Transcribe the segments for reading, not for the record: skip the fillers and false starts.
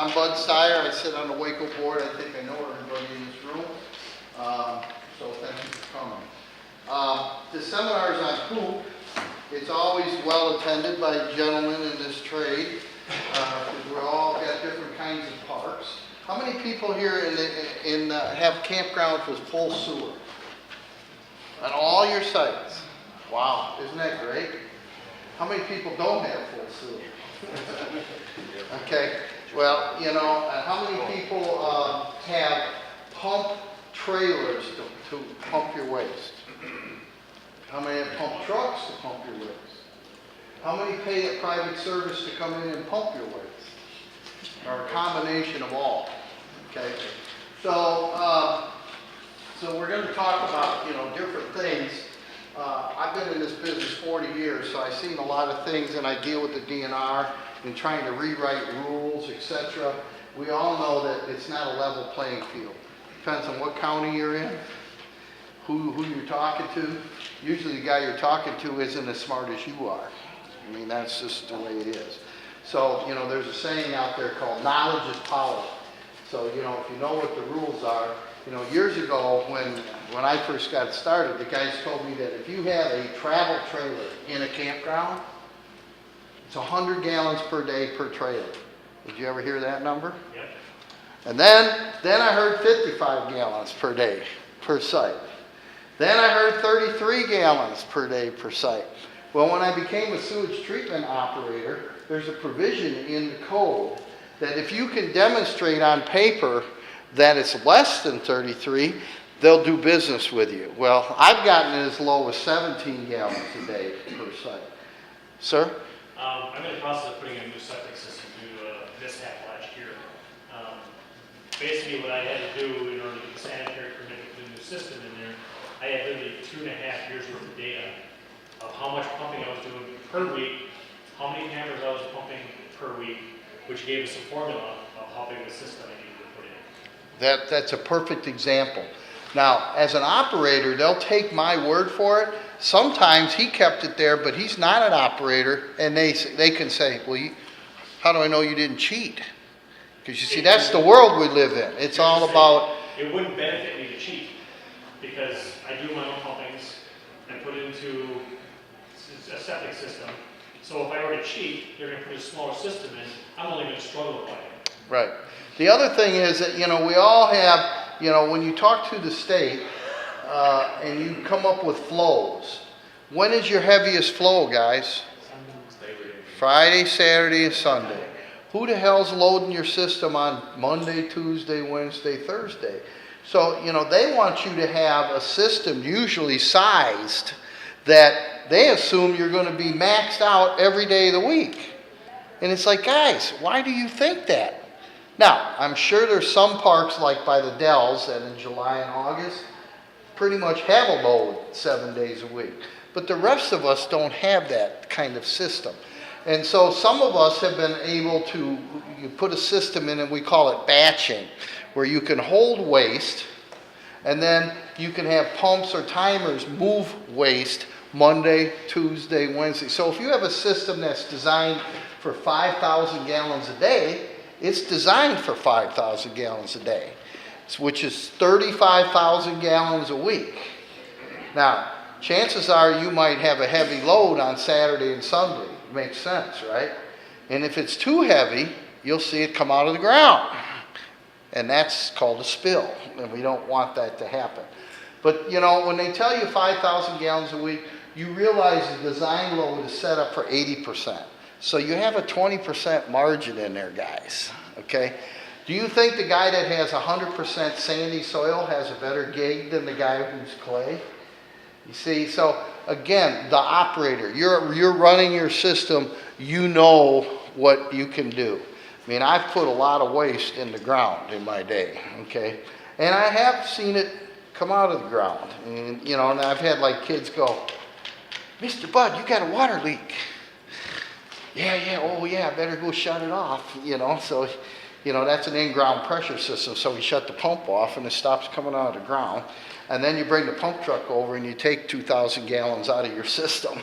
I'm Bud Steyer. I sit on the Waco board. I think I know everybody in this room. So thank you for coming. The seminars on poop, it's always well attended by gentlemen in this trade. Because we all got different kinds of parks. How many people here have campgrounds with full sewer? On all your sites? Wow, isn't that great? How many people don't have full sewer? Okay, well, you know, how many people have pump trailers to pump your waste? How many have pump trucks to pump your waste? How many pay a private service to come in and pump your waste? Or a combination of all, okay? So, so we're going to talk about, you know, different things. I've been in this business 40 years, so I've seen a lot of things, and I deal with the DNR and trying to rewrite rules, etc. We all know that it's not a level playing field. Depends on what county you're in, who you're talking to. Usually the guy you're talking to isn't as smart as you are. I mean, that's just the way it is. So, you know, there's a saying out there called knowledge is power. So, you know, if you know what the rules are, you know, years ago when I first got started, the guys told me that if you have a travel trailer in a campground, it's 100 gallons per day per trailer. Did you ever hear that number? Yep. And then I heard 55 gallons per day per site. Then I heard 33 gallons per day per site. Well, when I became a sewage treatment operator, there's a provision in the code that if you can demonstrate on paper that it's less than 33, they'll do business with you. Well, I've gotten it as low as 17 gallons a day per site. Sir? I'm in the process of putting a new septic system due to mishap last year. Basically, what I had to do in order to get the sanitary permit to put a new system in there, I had literally 2.5 years worth of data of how much pumping I was doing per week, how many cameras I was pumping per week, which gave us a formula of how big of a system I needed to put in. That's a perfect example. Now, as an operator, they'll take my word for it. Sometimes he kept it there, but he's not an operator, and they can say, well, how do I know you didn't cheat? Because you see, that's the world we live in. It's all about... It wouldn't benefit me to cheat, because I do my own pumpings and put it into a septic system. So if I were to cheat, they're going to put a smaller system in. I'm only going to struggle with it. Right. The other thing is that, you know, we all have, you know, when you talk to the state and you come up with flows, when is your heaviest flow, guys? Friday, Saturday, and Sunday. Who the hell's loading your system on Monday, Tuesday, Wednesday, Thursday? So, you know, they want you to have a system usually sized that they assume you're going to be maxed out every day of the week. And it's like, guys, why do you think that? Now, I'm sure there's some parks like by the Dells that in July and August pretty much have a load 7 days a week. But the rest of us don't have that kind of system. And so some of us have been able to you put a system in, and we call it batching, where you can hold waste, and then you can have pumps or timers move waste Monday, Tuesday, Wednesday. So if you have a system that's designed for 5,000 gallons a day, it's designed for 5,000 gallons a day, which is 35,000 gallons a week. Now, chances are you might have a heavy load on Saturday and Sunday. Makes sense, right? And if it's too heavy, you'll see it come out of the ground. And that's called a spill, and we don't want that to happen. But, you know, when they tell you 5,000 gallons a week, you realize the design load is set up for 80%. So you have a 20% margin in there, guys, okay? Do you think the guy that has 100% sandy soil has a better gig than the guy who's clay? You see, so again, the operator, you're running your system, you know what you can do. I mean, I've put a lot of waste in the ground in my day, okay? And I have seen it come out of the ground. And, you know, and I've had like kids go, Mr. Bud, you got a water leak. Yeah, oh yeah, I better go shut it off, you know? So, you know, that's an in-ground pressure system, so we shut the pump off and it stops coming out of the ground. And then you bring the pump truck over and you take 2,000 gallons out of your system,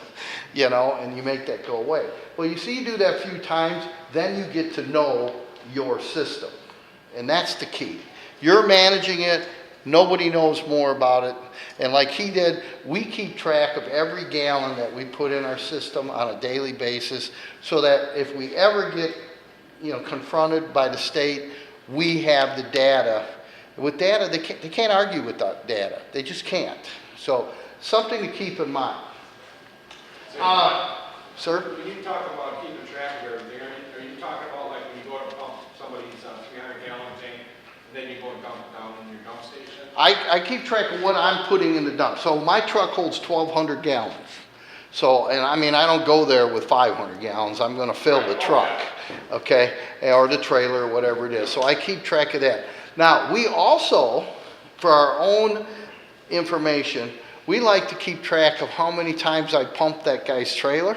you know, and you make that go away. Well, you see, you do that a few times, then you get to know your system. And that's the key. You're managing it. Nobody knows more about it. And like he did, we keep track of every gallon that we put in our system on a daily basis so that if we ever get, confronted by the state, we have the data. With data, they can't argue with that data. They just can't. So something to keep in mind. Sir? When you talk about keeping track of everything, are you talking about like when you go to pump somebody's 300-gallon tank, and then you go and dump it down in your dump station? I keep track of what I'm putting in the dump. So my truck holds 1,200 gallons. So, and I mean, I don't go there with 500 gallons. I'm going to fill the truck, okay, or the trailer, or whatever it is. So I keep track of that. Now, we also, for our own information, we like to keep track of how many times I pumped that guy's trailer.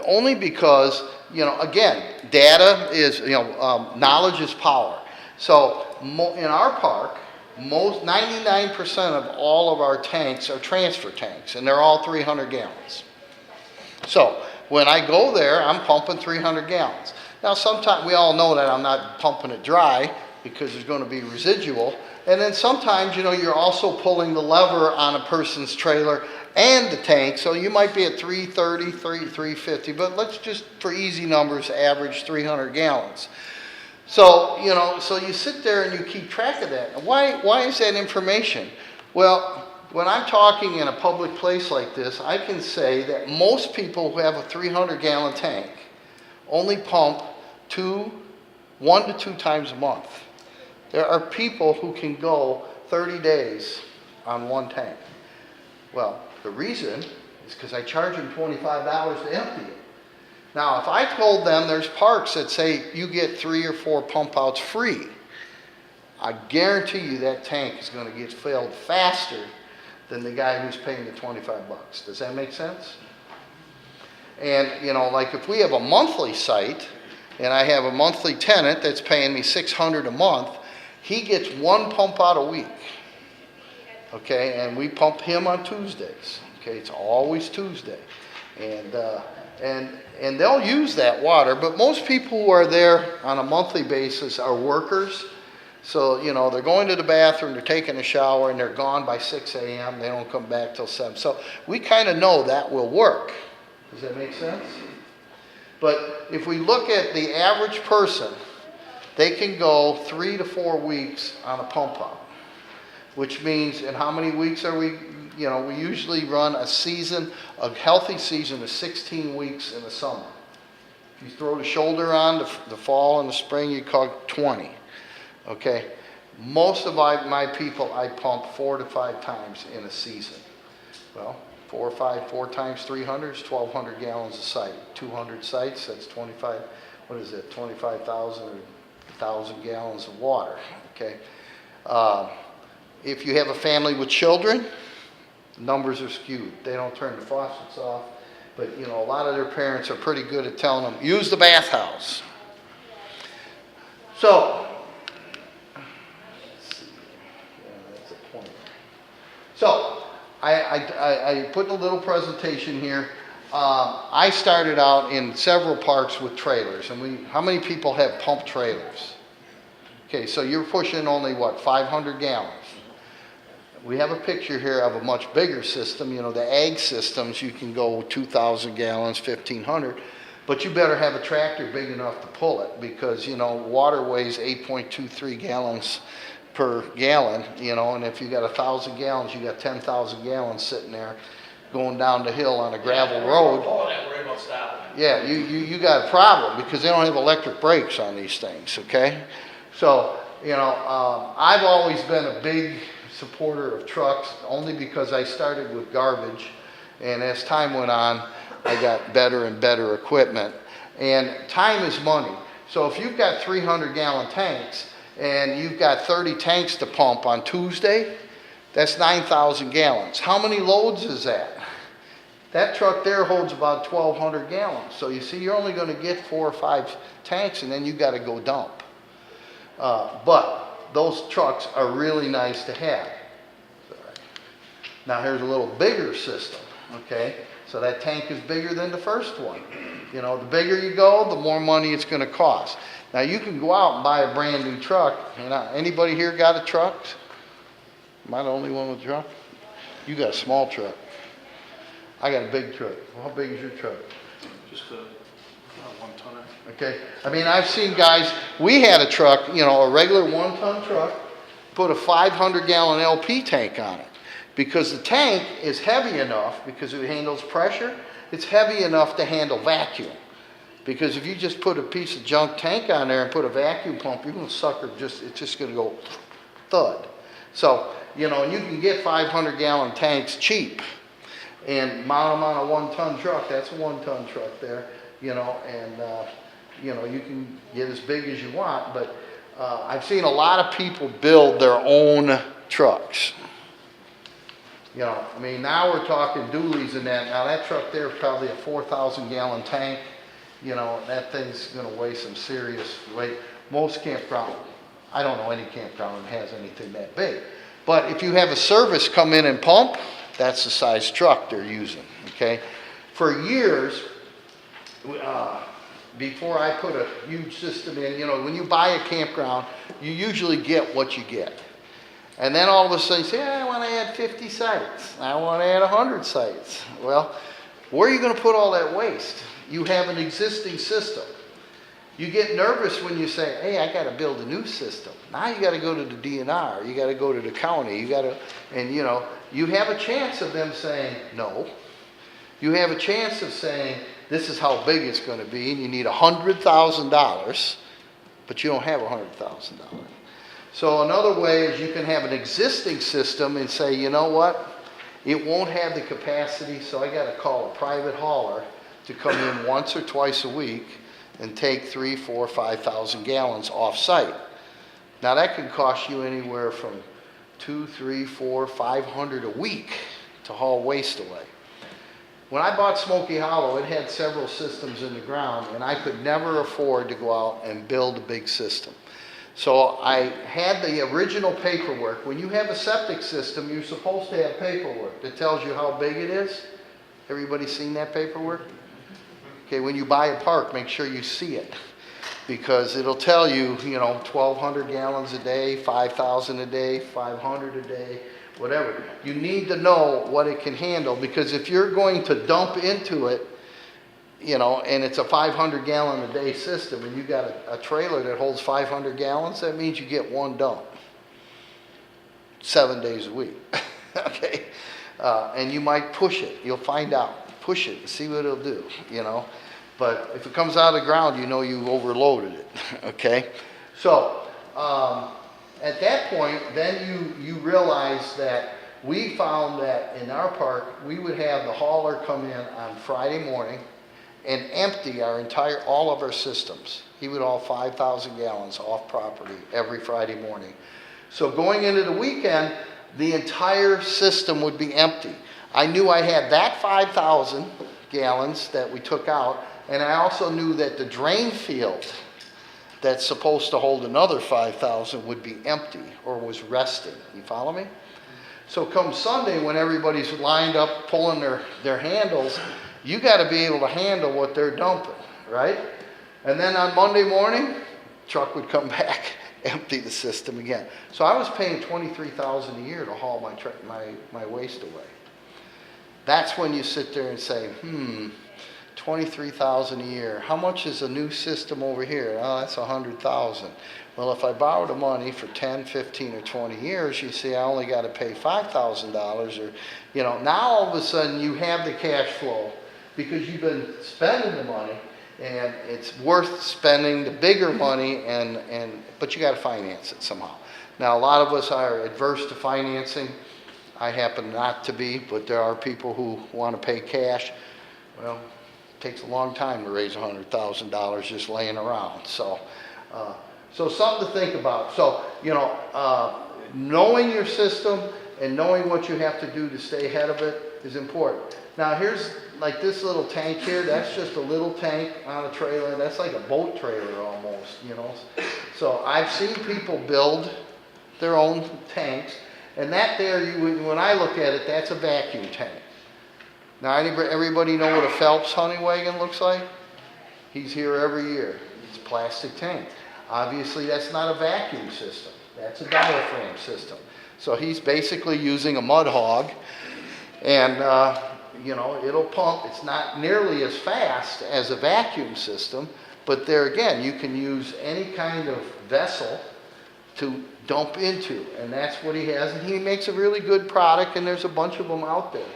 Only because, again, data is, knowledge is power. So in our park, 99% of all of our tanks are transfer tanks, and they're all 300 gallons. So when I go there, I'm pumping 300 gallons. Now, sometimes we all know that I'm not pumping it dry because there's going to be residual. And then sometimes, you're also pulling the lever on a person's trailer and the tank, so you might be at 330, 350, but let's just, for easy numbers, average 300 gallons. So, so you sit there and you keep track of that. Why is that information? Well, when I'm talking in a public place like this, I can say that most people who have a 300-gallon tank only pump 1 to 2 times a month. There are people who can go 30 days on one tank. Well, the reason is because I charge them $25 to empty it. Now, if I told them there's parks that say you get 3 or 4 pump outs free, I guarantee you that tank is going to get filled faster than the guy who's paying the 25 bucks. Does that make sense? And, like if we have a monthly site and I have a monthly tenant that's paying me $600 a month, he gets 1 pump out a week. Okay, and we pump him on Tuesdays. Okay, it's always Tuesday. And they'll use that water, but most people who are there on a monthly basis are workers. So, they're going to the bathroom, they're taking a shower, and they're gone by 6 a.m. They don't come back till 7. So we kind of know that will work. Does that make sense? But if we look at the average person, they can go 3 to 4 weeks on a pump out, which means, and how many weeks are we? We usually run a healthy season of 16 weeks in the summer. If you throw the shoulder on, the fall and the spring, you call it 20. Okay? Most of my people, I pump 4 to 5 times in a season. Well, 4 times 300 is 1,200 gallons a site. 200 sites, that's 25, 25,000 or 1,000 gallons of water. Okay? If you have a family with children, numbers are skewed. They don't turn the faucets off. But, a lot of their parents are pretty good at telling them, use the bathhouse. So, let's see. Yeah, that's a point. So, I put a little presentation here. I started out in several parks with trailers. And how many people have pump trailers? Okay, so you're pushing only, 500 gallons. We have a picture here of a much bigger system. The ag systems, you can go 2,000 gallons, 1,500, but you better have a tractor big enough to pull it because, water weighs 8.23 gallons per gallon, and if you got 1,000 gallons, you got 10,000 gallons sitting there going down the hill on a gravel road. Yeah, you got a problem because they don't have electric brakes on these things, okay? So, I've always been a big supporter of trucks only because I started with garbage, and as time went on, I got better and better equipment. And time is money. So if you've got 300-gallon tanks and you've got 30 tanks to pump on Tuesday, that's 9,000 gallons. How many loads is that? That truck there holds about 1,200 gallons. So you see, you're only going to get 4 or 5 tanks, and then you got to go dump. But those trucks are really nice to have. Now here's a little bigger system, okay? So that tank is bigger than the first one. You know, the bigger you go, the more money it's gonna cost. Now, you can go out and buy a brand new truck, and anybody here got a truck? Am I the only one with a truck? You got a small truck. I got a big truck. How big is your truck? Just a 1-tonner. Okay, I mean, I've seen guys, we had a truck, you know, a regular 1-ton truck, put a 500-gallon LP tank on it. Because the tank is heavy enough, because it handles pressure, it's heavy enough to handle vacuum. Because if you just put a piece of junk tank on there and put a vacuum pump, you're gonna sucker, it's just gonna go thud. So, you know, you can get 500-gallon tanks cheap and mount them on a 1-ton truck. That's a 1-ton truck there, you know, and, you know, you can get as big as you want, but I've seen a lot of people build their own trucks. You know, I mean, now we're talking dualies and that. Now that truck there is probably a 4,000-gallon tank. You know, that thing's gonna weigh some serious weight. Most campground, I don't know any campground that has anything that big. But if you have a service come in and pump, that's the size truck they're using, okay? For years, before I put a huge system in, you know, when you buy a campground, you usually get what you get. And then all of a sudden you say, I want to add 50 sites. I want to add 100 sites. Well, where are you going to put all that waste? You have an existing system. You get nervous when you say, hey, I got to build a new system. Now you got to go to the DNR. You got to go to the county. You got to, and you know, you have a chance of them saying no. You have a chance of saying, this is how big it's going to be, and you need $100,000, but you don't have $100,000. So another way is you can have an existing system and say, you know what, it won't have the capacity, so I got to call a private hauler to come in once or twice a week and take 3, 4, 5,000 gallons off site. Now that can cost you anywhere from 2, 3, 4, 500 a week to haul waste away. When I bought Smoky Hollow, it had several systems in the ground, and I could never afford to go out and build a big system. So I had the original paperwork. When you have a septic system, you're supposed to have paperwork that tells you how big it is. Everybody seen that paperwork? Okay, when you buy a park, make sure you see it, because it'll tell you, you know, 1,200 gallons a day, 5,000 a day, 500 a day, whatever. You need to know what it can handle, because if you're going to dump into it, you know, and it's a 500 gallon a day system, and you got a trailer that holds 500 gallons, that means you get one dump 7 days a week. Okay, and you might push it. You'll find out. Push it and see what it'll do, you know. But if it comes out of the ground, you know you overloaded it. Okay, so at that point, then you realize that we found that in our park, we would have the hauler come in on Friday morning and empty all of our systems. He would haul 5,000 gallons off property every Friday morning. So going into the weekend, the entire system would be empty. I knew I had that 5,000 gallons that we took out, and I also knew that the drain field that's supposed to hold another 5,000 would be empty or was resting. You follow me? So come Sunday, when everybody's lined up pulling their handles, you got to be able to handle what they're dumping, right? And then on Monday morning, truck would come back, empty the system again. So I was paying $23,000 a year to haul my waste away. That's when you sit there and say, $23,000 a year. How much is a new system over here? Oh, that's $100,000. Well, if I borrow the money for 10, 15, or 20 years, you see I only got to pay $5,000, or, you know, now all of a sudden you have the cash flow because you've been spending the money, and it's worth spending the bigger money, but you got to finance it somehow. Now, a lot of us are adverse to financing. I happen not to be, but there are people who want to pay cash. Well, it takes a long time to raise $100,000 just laying around. So something to think about. So, you know, knowing your system and knowing what you have to do to stay ahead of it is important. Now, here's like this little tank here. That's just a little tank on a trailer. That's like a boat trailer almost, you know. So I've seen people build their own tanks. And that there, when I look at it, that's a vacuum tank. Now, everybody know what a Phelps honey wagon looks like? He's here every year. It's a plastic tank. Obviously, that's not a vacuum system. That's a diaphragm system. So he's basically using a mud hog, and you know, it'll pump. It's not nearly as fast as a vacuum system, but there again, you can use any kind of vessel to dump into, and that's what he has, and he makes a really good product, and there's a bunch of them out there.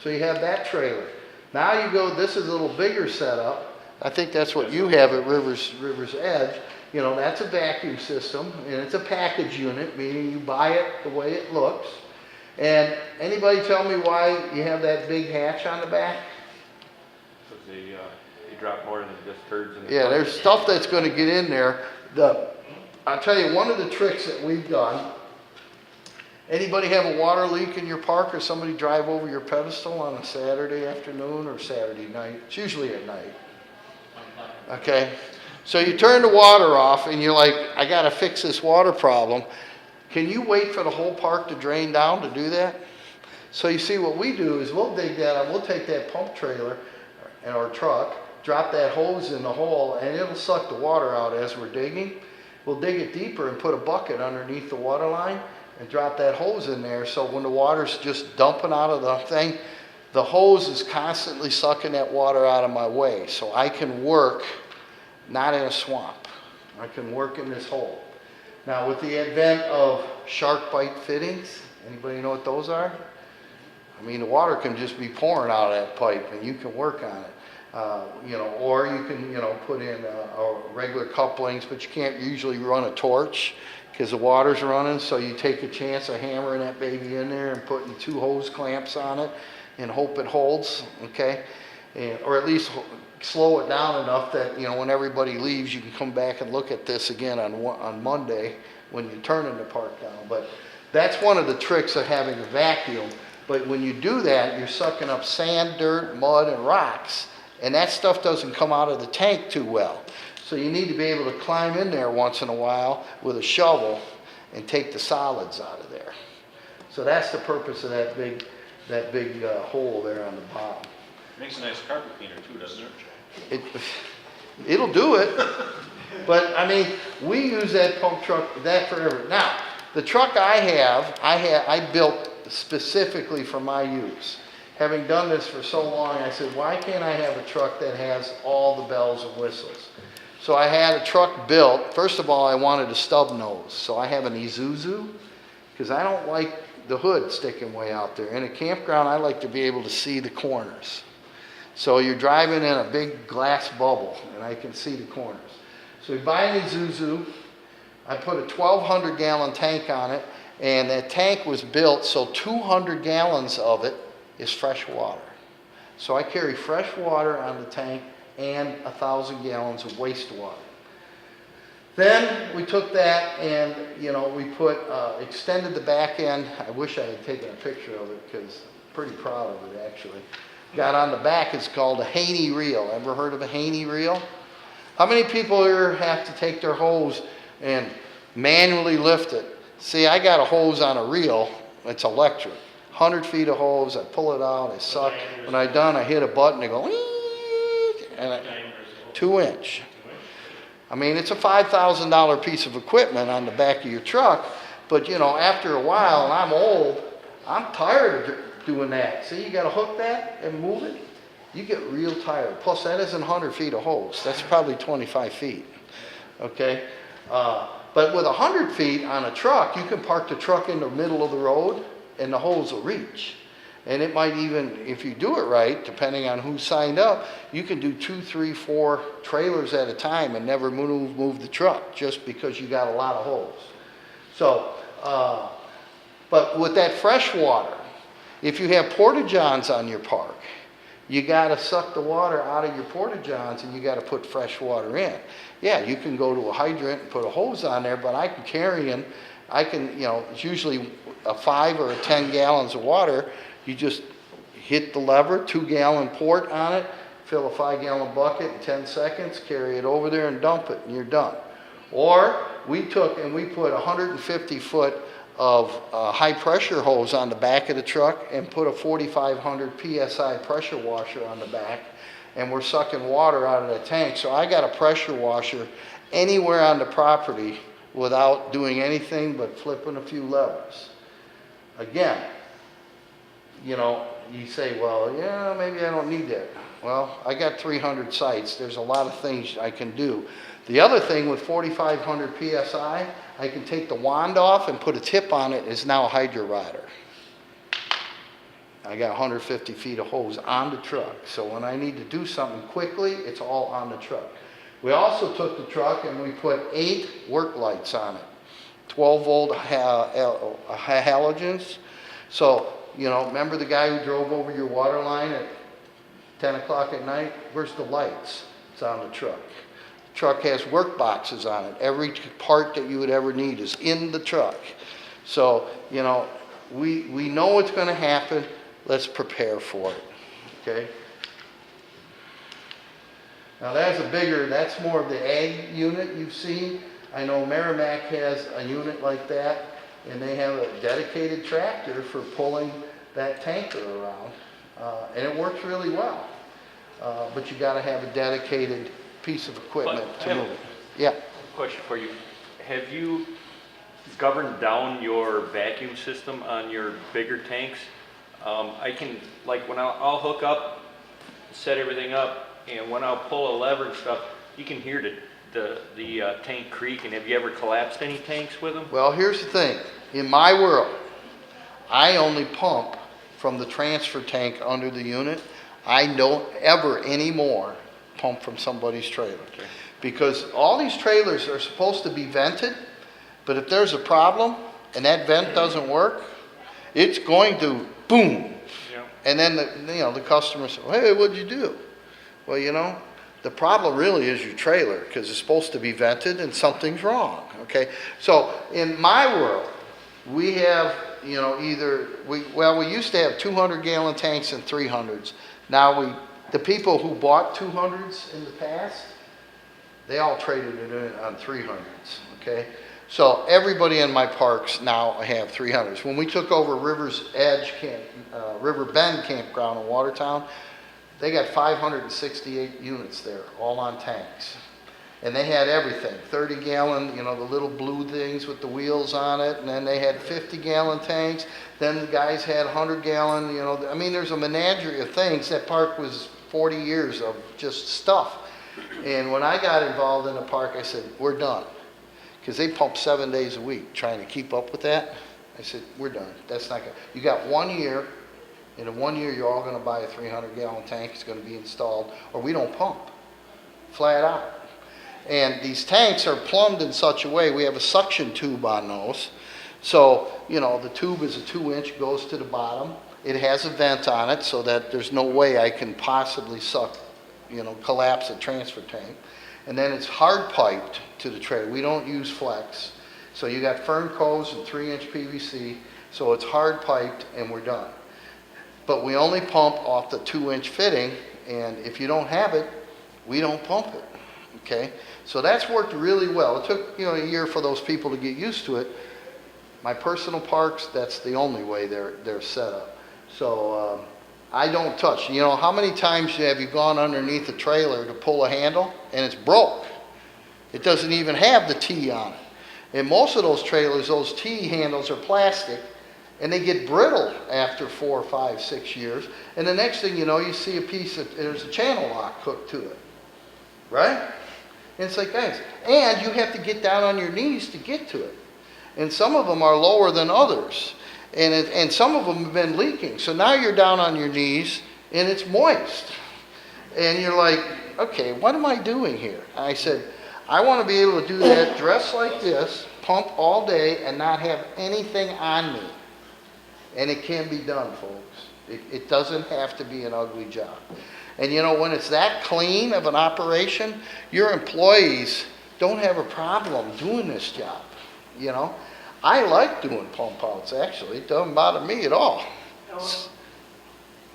So you have that trailer. Now you go, this is a little bigger setup. I think that's what you have at River's Edge. You know, that's a vacuum system, and it's a package unit, meaning you buy it the way it looks. And anybody tell me why you have that big hatch on the back? Because they drop more than just turds in the Yeah, bucket. there's stuff that's gonna get in there. I'll tell you, one of the tricks that we've done, anybody have a water leak in your park, or somebody drive over your pedestal on a Saturday afternoon or Saturday night? It's usually at night. Okay? So you turn the water off and you're like, I gotta fix this water problem. Can you wait for the whole park to drain down to do that? So you see, what we do is we'll dig that up, we'll take that pump trailer and our truck, drop that hose in the hole, and it'll suck the water out as we're digging. We'll dig it deeper and put a bucket underneath the water line and drop that hose in there, so when the water's just dumping out of the thing, the hose is constantly sucking that water out of my way, so I can work not in a swamp. I can work in this hole. Now, with the advent of shark bite fittings, anybody know what those are? I mean, the water can just be pouring out of that pipe and you can work on it. You know, or you can, you know, put in regular couplings, but you can't usually run a torch because the water's running, so you take a chance of hammering that baby in there and putting 2 hose clamps on it and hope it holds, okay? Or at least slow it down enough that, you know, when everybody leaves, you can come back and look at this again on Monday when you're turning the park down. But that's one of the tricks of having a vacuum. But when you do that, you're sucking up sand, dirt, mud, and rocks, and that stuff doesn't come out of the tank too well. So you need to be able to climb in there once in a while with a shovel and take the solids out of there. So that's the purpose of that big hole there on the bottom. Makes a nice carpet cleaner too, doesn't it? It'll do it, but I mean, we use that pump truck, that forever. Now, the truck I built specifically for my use. Having done this for so long, I said, why can't I have a truck that has all the bells and whistles? So I had a truck built. First of all, I wanted a stub nose. So I have an Isuzu, because I don't like the hood sticking way out there. In a campground, I like to be able to see the corners. So you're driving in a big glass bubble, and I can see the corners. So we buy an Isuzu. I put a 1,200 gallon tank on it, and that tank was built so 200 gallons of it is fresh water. So I carry fresh water on the tank and 1,000 gallons of wastewater. Then we took that and, you know, we extended the back end. I wish I had taken a picture of it because I'm pretty proud of it actually. Got on the back, it's called a Haney reel. Ever heard of a Haney reel? How many people here have to take their hose and manually lift it? See, I got a hose on a reel, it's electric. 100 feet of hose, I pull it out, I suck. When I'm done, I hit a button, I go, and 2 inch. I mean, it's a $5,000 piece of equipment on the back of your truck, but you know, after a while, and I'm old, I'm tired of doing that. See, you gotta hook that and move it. You get real tired. Plus, that isn't 100 feet of hose. That's probably 25 feet, okay? But with 100 feet on a truck, you can park the truck in the middle of the road and the hose will reach. And it might even, if you do it right, depending on who signed up, you can do 2, 3, 4 trailers at a time and never move the truck just because you got a lot of hose. So, but with that fresh water, if you have porta-johns on your park, you got to suck the water out of your porta-johns and you got to put fresh water in. Yeah, you can go to a hydrant and put a hose on there, but I can carry in, you know, it's usually a 5 or 10 gallons of water. You just hit the lever, 2-gallon port on it, fill a 5-gallon bucket in 10 seconds, carry it over there and dump it, and you're done. Or we took and we put 150 foot of high pressure hose on the back of the truck and put a 4,500 PSI pressure washer on the back. and we're sucking water out of that tank. So I got a pressure washer anywhere on the property without doing anything but flipping a few levers. Again, you know, you say, well, yeah, maybe I don't need that. Well, I got 300 sites. There's a lot of things I can do. The other thing with 4,500 PSI, I can take the wand off and put a tip on it. It's now a hydro rider. I got 150 feet of hose on the truck. So when I need to do something quickly, it's all on the truck. We also took the truck and we put 8 work lights on it. 12 volt halogens. So, you know, remember the guy who drove over your water line at 10 o'clock at night? Where's the lights? It's on the truck. The truck has work boxes on it. Every part that you would ever need is in the truck. So, you know, we know what's going to happen. Let's prepare for it, okay? Now that's more of the ag unit you've seen. I know Merrimack has a unit like that, and they have a dedicated tractor for pulling that tanker around, and it works really well. But you got to have a dedicated piece of equipment to move it. Yeah. Question for you. Have you governed down your vacuum system on your bigger tanks? I can, like when I'll hook up, set everything up, and when I'll pull a lever and stuff, you can hear the tank creak. And have you ever collapsed any tanks with them? Well, here's the thing. In my world, I only pump from the transfer tank under the unit. I don't ever anymore pump from somebody's trailer. Okay. Because all these trailers are supposed to be vented, but if there's a problem and that vent doesn't work, it's going to boom. Yeah. And then the customer says, well, hey, what'd you do? Well, you know, the problem really is your trailer because it's supposed to be vented and something's wrong, okay? So in my world, we have, you know, we used to have 200-gallon tanks and 300s. Now the people who bought 200s in the past, they all traded it in on 300s, okay? So everybody in my parks now have 300s. When we took over River Bend Campground in Watertown, they got 568 units there, all on tanks. And they had everything, 30-gallon, you know, the little blue things with the wheels on it, and then they had 50-gallon tanks. Then the guys had 100-gallon, you know, I mean, there's a menagerie of things. That park was 40 years of just stuff. And when I got involved in the park, I said, we're done. Because they pump 7 days a week trying to keep up with that. I said, we're done. That's not good. You got 1 year. And in 1 year, you're all going to buy a 300-gallon tank. It's going to be installed. Or we don't pump. Flat out. And these tanks are plumbed in such a way, we have a suction tube on those. So, you know, the tube is a 2-inch, goes to the bottom. It has a vent on it so that there's no way I can possibly collapse a transfer tank. And then it's hard piped to the trailer. We don't use flex. So you got Ferncos and 3-inch PVC. So it's hard piped and we're done. But we only pump off the 2-inch fitting. And if you don't have it, we don't pump it. Okay? So that's worked really well. It took, you know, a year for those people to get used to it. My personal parks, that's the only way they're set up. So I don't touch. You know, how many times have you gone underneath a trailer to pull a handle and it's broke? It doesn't even have the T on it. And most of those trailers, those T handles are plastic and they get brittle after 4, 5, 6 years. And the next thing you know, you see there's a channel lock hooked to it. Right? And it's like, guys, and you have to get down on your knees to get to it. And some of them are lower than others. And some of them have been leaking. So now you're down on your knees and it's moist. And you're like, okay, what am I doing here? I said, I want to be able to do that, dress like this, pump all day and not have anything on me. And it can be done, folks. It doesn't have to be an ugly job. And you know, when it's that clean of an operation, your employees don't have a problem doing this job, you know. I like doing pump outs, actually. It doesn't bother me at all.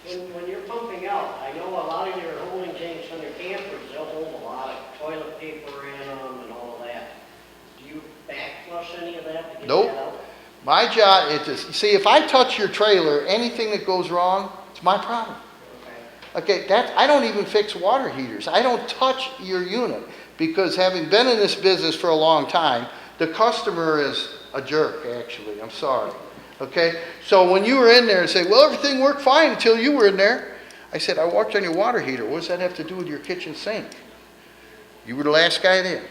When you're pumping out, I know a lot of your holding tanks on your campers, they'll hold a lot of toilet paper in them and all of that. Do you back flush any of that to get Nope. that out? My job is to see if I touch your trailer, anything that goes wrong, it's my problem. Okay. Okay, I don't even fix water heaters. I don't touch your unit because having been in this business for a long time, the customer is a jerk, actually. I'm sorry. Okay? So when you were in there and say, well, everything worked fine until you were in there, I said, I walked on your water heater. What does that have to do with your kitchen sink? You were the last guy in.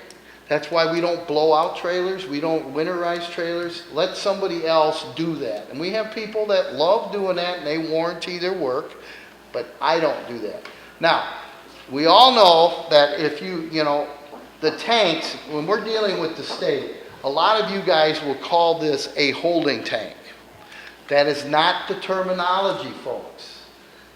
That's why we don't blow out trailers. We don't winterize trailers. Let somebody else do that. And we have people that love doing that and they warranty their work, but I don't do that. Now, we all know that if the tanks, when we're dealing with the state, a lot of you guys will call this a holding tank. That is not the terminology, folks.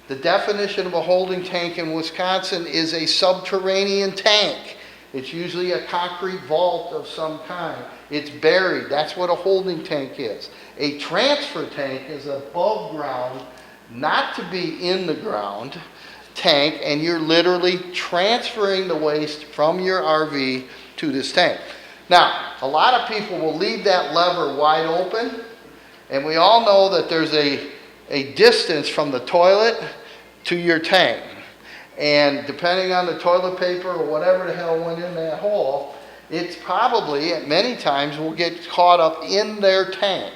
The definition of a holding tank in Wisconsin is a subterranean tank. It's usually a concrete vault of some kind. It's buried. That's what a holding tank is. A transfer tank is above ground, not to be in the ground tank, and you're literally transferring the waste from your RV to this tank. Now, a lot of people will leave that lever wide open, and we all know that there's a distance from the toilet to your tank. And depending on the toilet paper or whatever the hell went in that hole, it's probably, many times, will get caught up in their tank.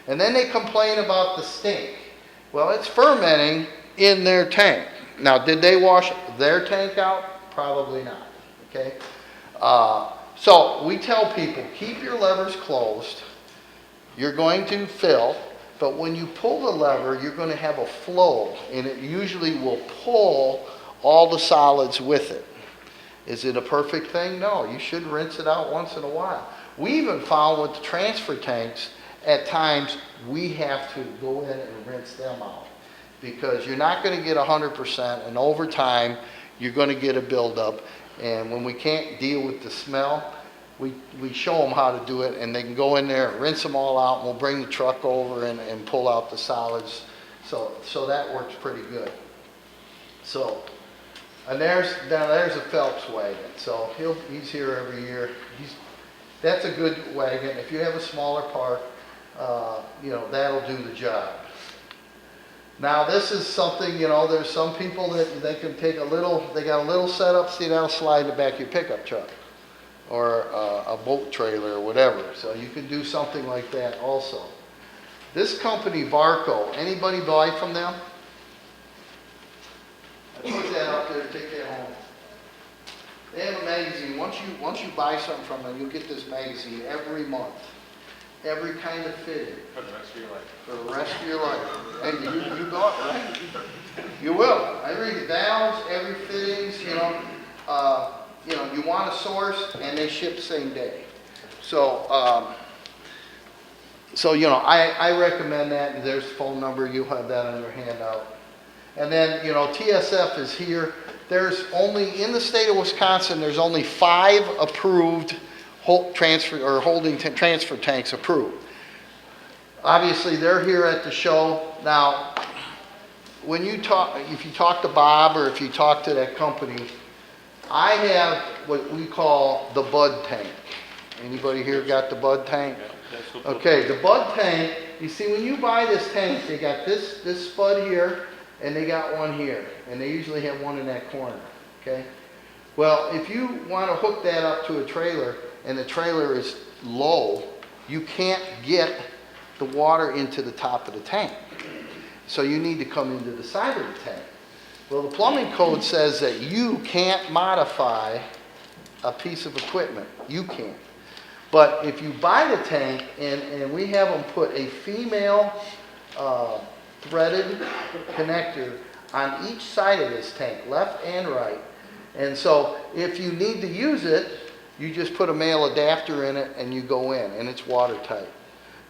And then they complain about the stink. Well, it's fermenting in their tank. Now, did they wash their tank out? Probably not, okay? So we tell people, keep your levers closed. You're going to fill, but when you pull the lever, you're going to have a flow, and it usually will pull all the solids with it. Is it a perfect thing? No, you should rinse it out once in a while. We even found with the transfer tanks, at times we have to go in and rinse them out because you're not going to get 100%, and over time you're going to get a buildup. And when we can't deal with the smell, we show them how to do it, and they can go in there and rinse them all out, and we'll bring the truck over and pull out the solids. So that works pretty good. So, and there's a Phelps wagon. So he's here every year. That's a good wagon. If you have a smaller park, that'll do the job. Now this is something, there's some people that they can take they got a little setup, see, that'll slide in the back of your pickup truck or a boat trailer or whatever. So you can do something like that also. This company, Varco, anybody buy from them? I put that up there, take that home. They have a magazine. Once you buy something from them, you'll get this magazine every month. Every kind of fitting. For the rest of your life. For the rest of your life. And you go, right? You will. Every valves, every fittings, you want a source, and they ship same day. So, I recommend that, and there's the phone number. You'll have that on your handout. And then, TSF is here. There's only, in the state of Wisconsin, there's only 5 approved transfer tanks approved. Obviously, they're here at the show. Now, if you talk to Bob or if you talk to that company, I have what we call the Bud tank. Anybody here got the Bud tank? Okay, the Bud tank, you see, when you buy this tank, they got this spud here, and they got one here, and they usually have one in that corner, okay? Well, if you want to hook that up to a trailer, and the trailer is low, you can't get the water into the top of the tank. So you need to come into the side of the tank. Well, the plumbing code says that you can't modify a piece of equipment. You can't. But if you buy the tank, and we have them put a female threaded connector on each side of this tank, left and right. And so if you need to use it, you just put a male adapter in it and you go in, and it's watertight.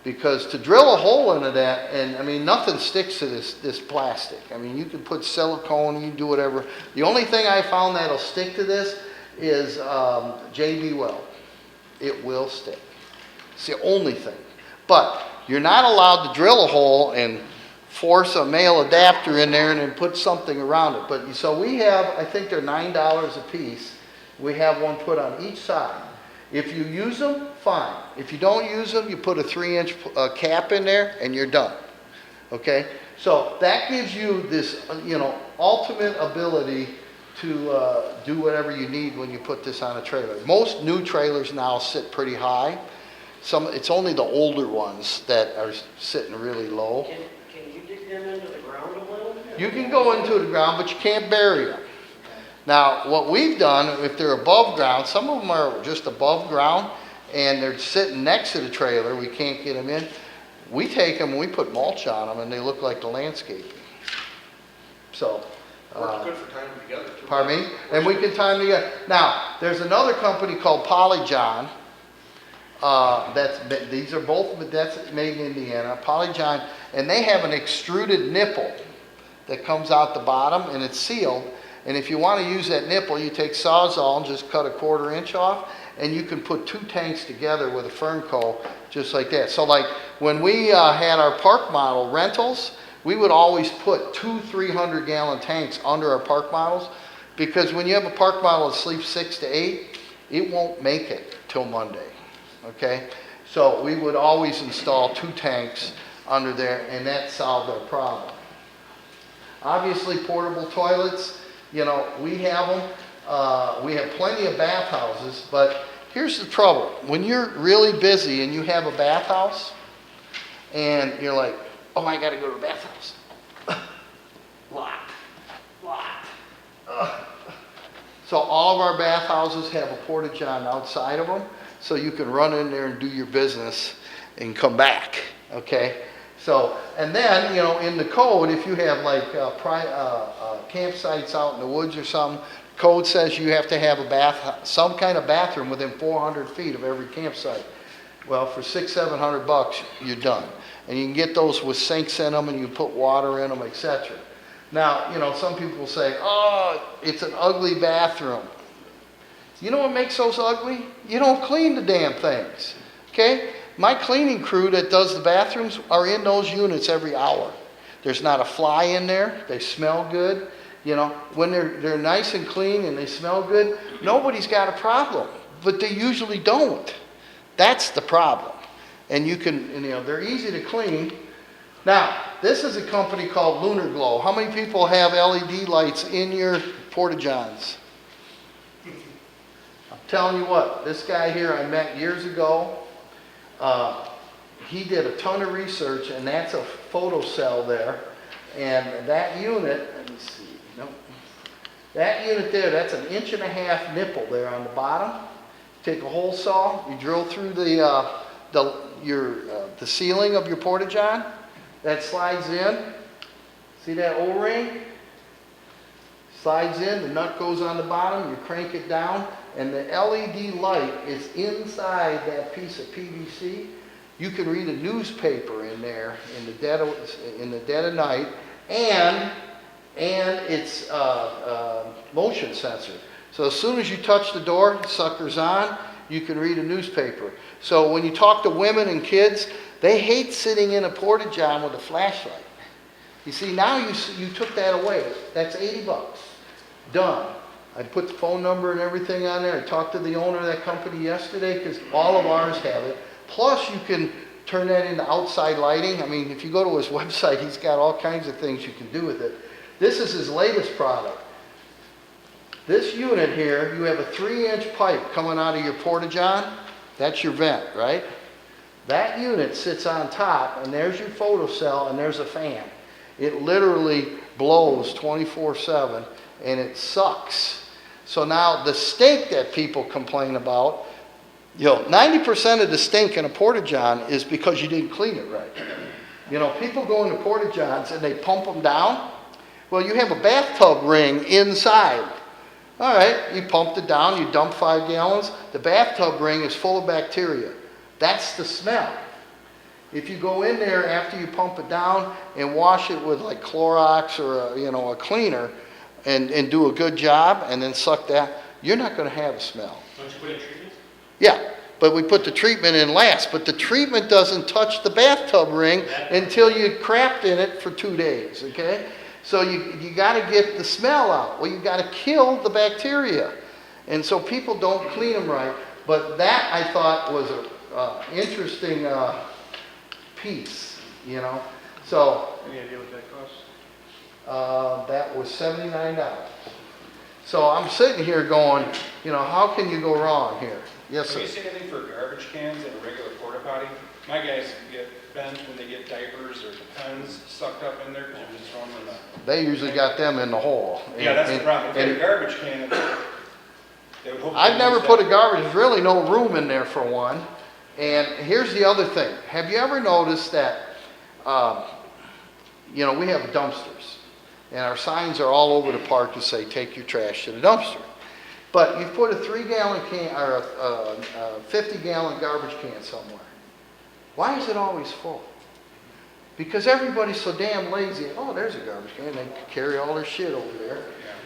Because to drill a hole into that, and I mean, nothing sticks to this plastic. I mean, you can put silicone, you can do whatever. The only thing I found that'll stick to this is JB Weld. It will stick. It's the only thing. But you're not allowed to drill a hole and force a male adapter in there and then put something around it. But so we have, I think they're $9 a piece. We have one put on each side. If you use them, fine. If you don't use them, you put a 3-inch cap in there and you're done. Okay? So that gives you this, ultimate ability to do whatever you need when you put this on a trailer. Most new trailers now sit pretty high. It's only the older ones that are sitting really low. Can you dig them into the ground a little? You can go into the ground, but you can't bury them. Now, what we've done, if they're above ground, some of them are just above ground, and they're sitting next to the trailer, we can't get them in. We take them and we put mulch on them, and they look like the landscaping. So, Works good for tying them together too. pardon me? And we can tie them together. Now, there's another company called Polyjohn. These are both, but that's made in Indiana. Polyjohn, and they have an extruded nipple that comes out the bottom, and it's sealed. And if you want to use that nipple, you take Sawzall and just cut a 1/4 inch off, and you can put 2 tanks together with a Fernco, just like that. So like when we had our park model rentals, we would always put 2 300-gallon tanks under our park models, because when you have a park model that sleeps 6 to 8, it won't make it till Monday, okay? So we would always install 2 tanks under there, and that solved our problem. Obviously, portable toilets, we have them. We have plenty of bathhouses, but here's the trouble. When you're really busy and you have a bathhouse, and you're like, oh, I gotta go to the bathhouse. Locked. So all of our bathhouses have a porta-john outside of them, so you can run in there and do your business and come back, okay? So, and then, in the code, if you have like campsites out in the woods or something, code says you have to have some kind of bathroom within 400 feet of every campsite. Well, for $600-700, you're done. And you can get those with sinks in them, and you put water in them, etc. Now, some people will say, oh, it's an ugly bathroom. You know what makes those ugly? You don't clean the damn things, okay? My cleaning crew that does the bathrooms are in those units every hour. There's not a fly in there. They smell good. When they're nice and clean and they smell good, nobody's got a problem. But they usually don't. That's the problem. And they're easy to clean. Now, this is a company called Lunar Glow. How many people have LED lights in your porta-johns? I'm telling you what, this guy here I met years ago. He did a ton of research, and that's a photocell there. And that unit, let me see, nope. That unit there, that's an 1.5 inch nipple there on the bottom. Take a hole saw, you drill through the ceiling of your porta-john. That slides in. See that O-ring? Slides in, the nut goes on the bottom, you crank it down, and the LED light is inside that piece of PVC. You can read a newspaper in there in the dead of night, and it's motion sensor. So as soon as you touch the door, the sucker's on, you can read a newspaper. So when you talk to women and kids, they hate sitting in a porta-john with a flashlight. You see, now you took that away. That's $80. Done. I put the phone number and everything on there. I talked to the owner of that company yesterday, because all of ours have it. Plus, you can turn that into outside lighting. I mean, if you go to his website, he's got all kinds of things you can do with it. This is his latest product. This unit here, you have a 3-inch pipe coming out of your porta-john. That's your vent, right? That unit sits on top, and there's your photocell, and there's a fan. It literally blows 24/7, and it sucks. So now the stink that people complain about, 90% of the stink in a porta-john is because you didn't clean it right. People go into porta-johns and they pump them down. Well, you have a bathtub ring inside. All right, you pumped it down, you dump 5 gallons. The bathtub ring is full of bacteria. That's the smell. If you go in there after you pump it down and wash it with like Clorox or a cleaner, and do a good job, and then suck that, you're not going to have a smell. Don't you put in treatment? Yeah, but we put the treatment in last. But the treatment doesn't touch the bathtub ring until you crapped in it for 2 days, okay? So you got to get the smell out. Well, you got to kill the bacteria. And so people don't clean them right. But that, I thought, was an interesting piece, So, Any idea what that costs? that was $79. So I'm sitting here going, you know, how can you go wrong here? Yes, Have sir. you seen anything for garbage cans in a regular porta potty? My guys get bent when they get diapers or pens sucked up in there because you're just throwing them in the. They usually got them in the hole. Yeah, that's the And- problem. If and- you had a garbage can, they would hopefully. I've never use put a that. garbage, there's really no room in there for one. And here's the other thing. Have you ever noticed that, you know, we have dumpsters. And our signs are all over the park to say, take your trash to the dumpster. But you put a 3-gallon can, or a 50-gallon garbage can somewhere. Why is it always full? Because everybody's so damn lazy. Oh, there's a garbage can. They carry all their shit over there.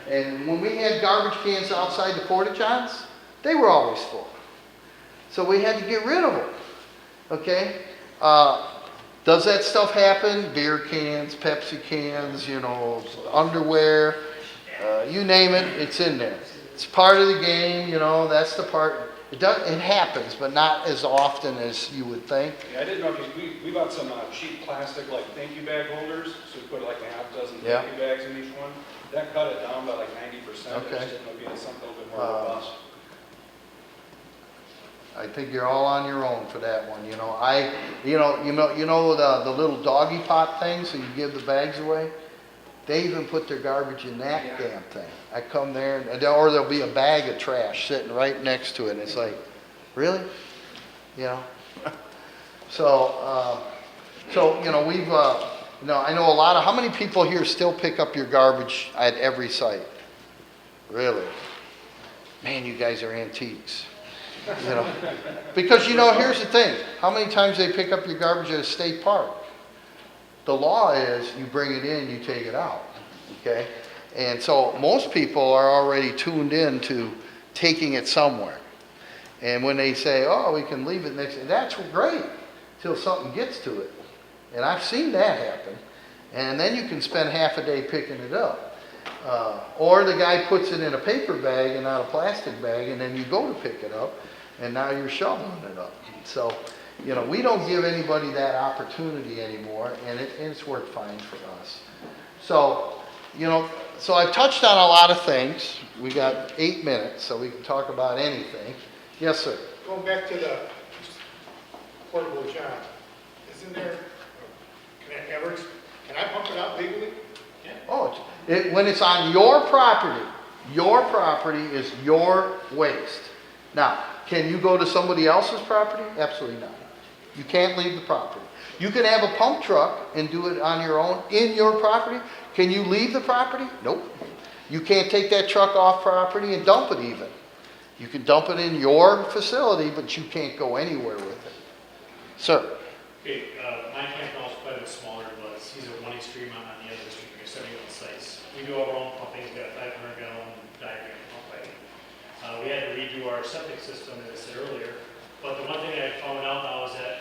And when we had garbage cans outside the porta johns, they were always full. So we had to get rid of them. Okay? Does that stuff happen? Beer cans, Pepsi cans, you know, underwear, you name it, it's in there. It's part of the game, you know, that's the part. It happens, but not as often as you would think. Yeah, I didn't know, because we bought some cheap plastic, like thank you bag holders, so we put like a half dozen Yeah. thank you bags in each one. That cut it down by like 90%. Okay. I just didn't know if you had something a little bit more robust. I think you're all on your own for that one, you know. You know the little doggy pot things that you give the bags away? They even put their garbage in that damn thing. I come there, or there'll be a bag of trash sitting right next to it, and it's like, really? You know? So, you know, we've, you know, I know a lot of, how many people here still pick up your garbage at every site? Really? Man, you guys are antiques. You know, because you know, here's the thing. How many times they pick up your garbage at a state park? The law is you bring it in, you take it out. Okay? And so most people are already tuned in to taking it somewhere. And when they say, oh, we can leave it next, that's great till something gets to it. And I've seen that happen. And then you can spend half a day picking it up. Or the guy puts it in a paper bag and not a plastic bag, and then you go to pick it up, and now you're shoveling it up. So, you know, we don't give anybody that opportunity anymore, and it's worked fine for us. So, you know, so I've touched on a lot of things. We got 8 minutes, so we can talk about anything. Yes, sir. Going back to the portable john, isn't there, can I pump it out legally? Oh, when it's on your property is your waste. Now, can you go to somebody else's property? Absolutely not. You can't leave the property. You can have a pump truck and do it on your own in your property. Can you leave the property? Nope. You can't take that truck off property and dump it even. You can dump it in your facility, but you can't go anywhere with it. Sir? Okay, my tank now is quite a bit smaller, but he's at one extreme on the other extreme. We have 71 sites. We do our own pumping. We've got a 500-gallon diagram pump wagon. We had to redo our septic system, as I said earlier. But the one thing I found out now is that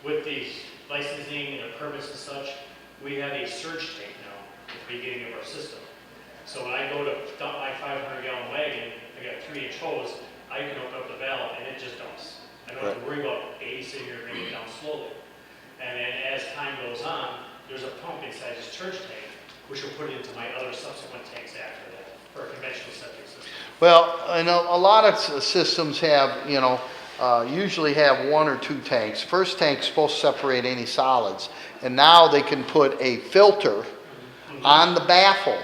with the licensing and the permits and such, we have a surge tank now at the beginning of our system. So when I go to dump my 500-gallon wagon, I got 3-inch hose, I can open up the valve and it just dumps. I don't have to worry about babysitting or bringing it down slowly. And then as time goes on, there's a pump inside this surge tank, which will put it into my other subsequent tanks after that, for a conventional septic system. Well, I know a lot of systems have, you know, usually have 1 or 2 tanks. First tank's supposed to separate any solids. And now they can put a filter on the baffle.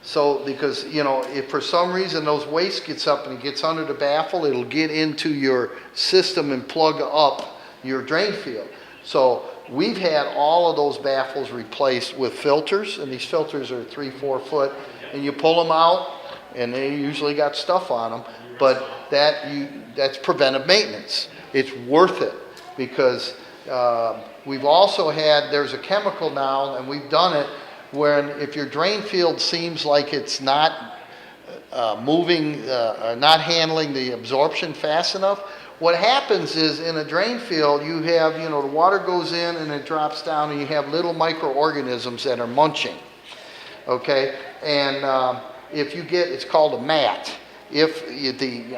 So, because, you know, if for some reason those waste gets up and it gets under the baffle, it'll get into your system and plug up your drain field. So we've had all of those baffles replaced with filters, and these filters are 3-4 foot, and you pull them out, and they usually got stuff on them, but that's preventive maintenance. It's worth it, because we've also had, there's a chemical now, and we've done it, where if your drain field seems like it's not moving, not handling the absorption fast enough, what happens is in a drain field, you have, you know, the water goes in and it drops down, and you have little microorganisms that are munching, okay? And if you get, it's called a mat. If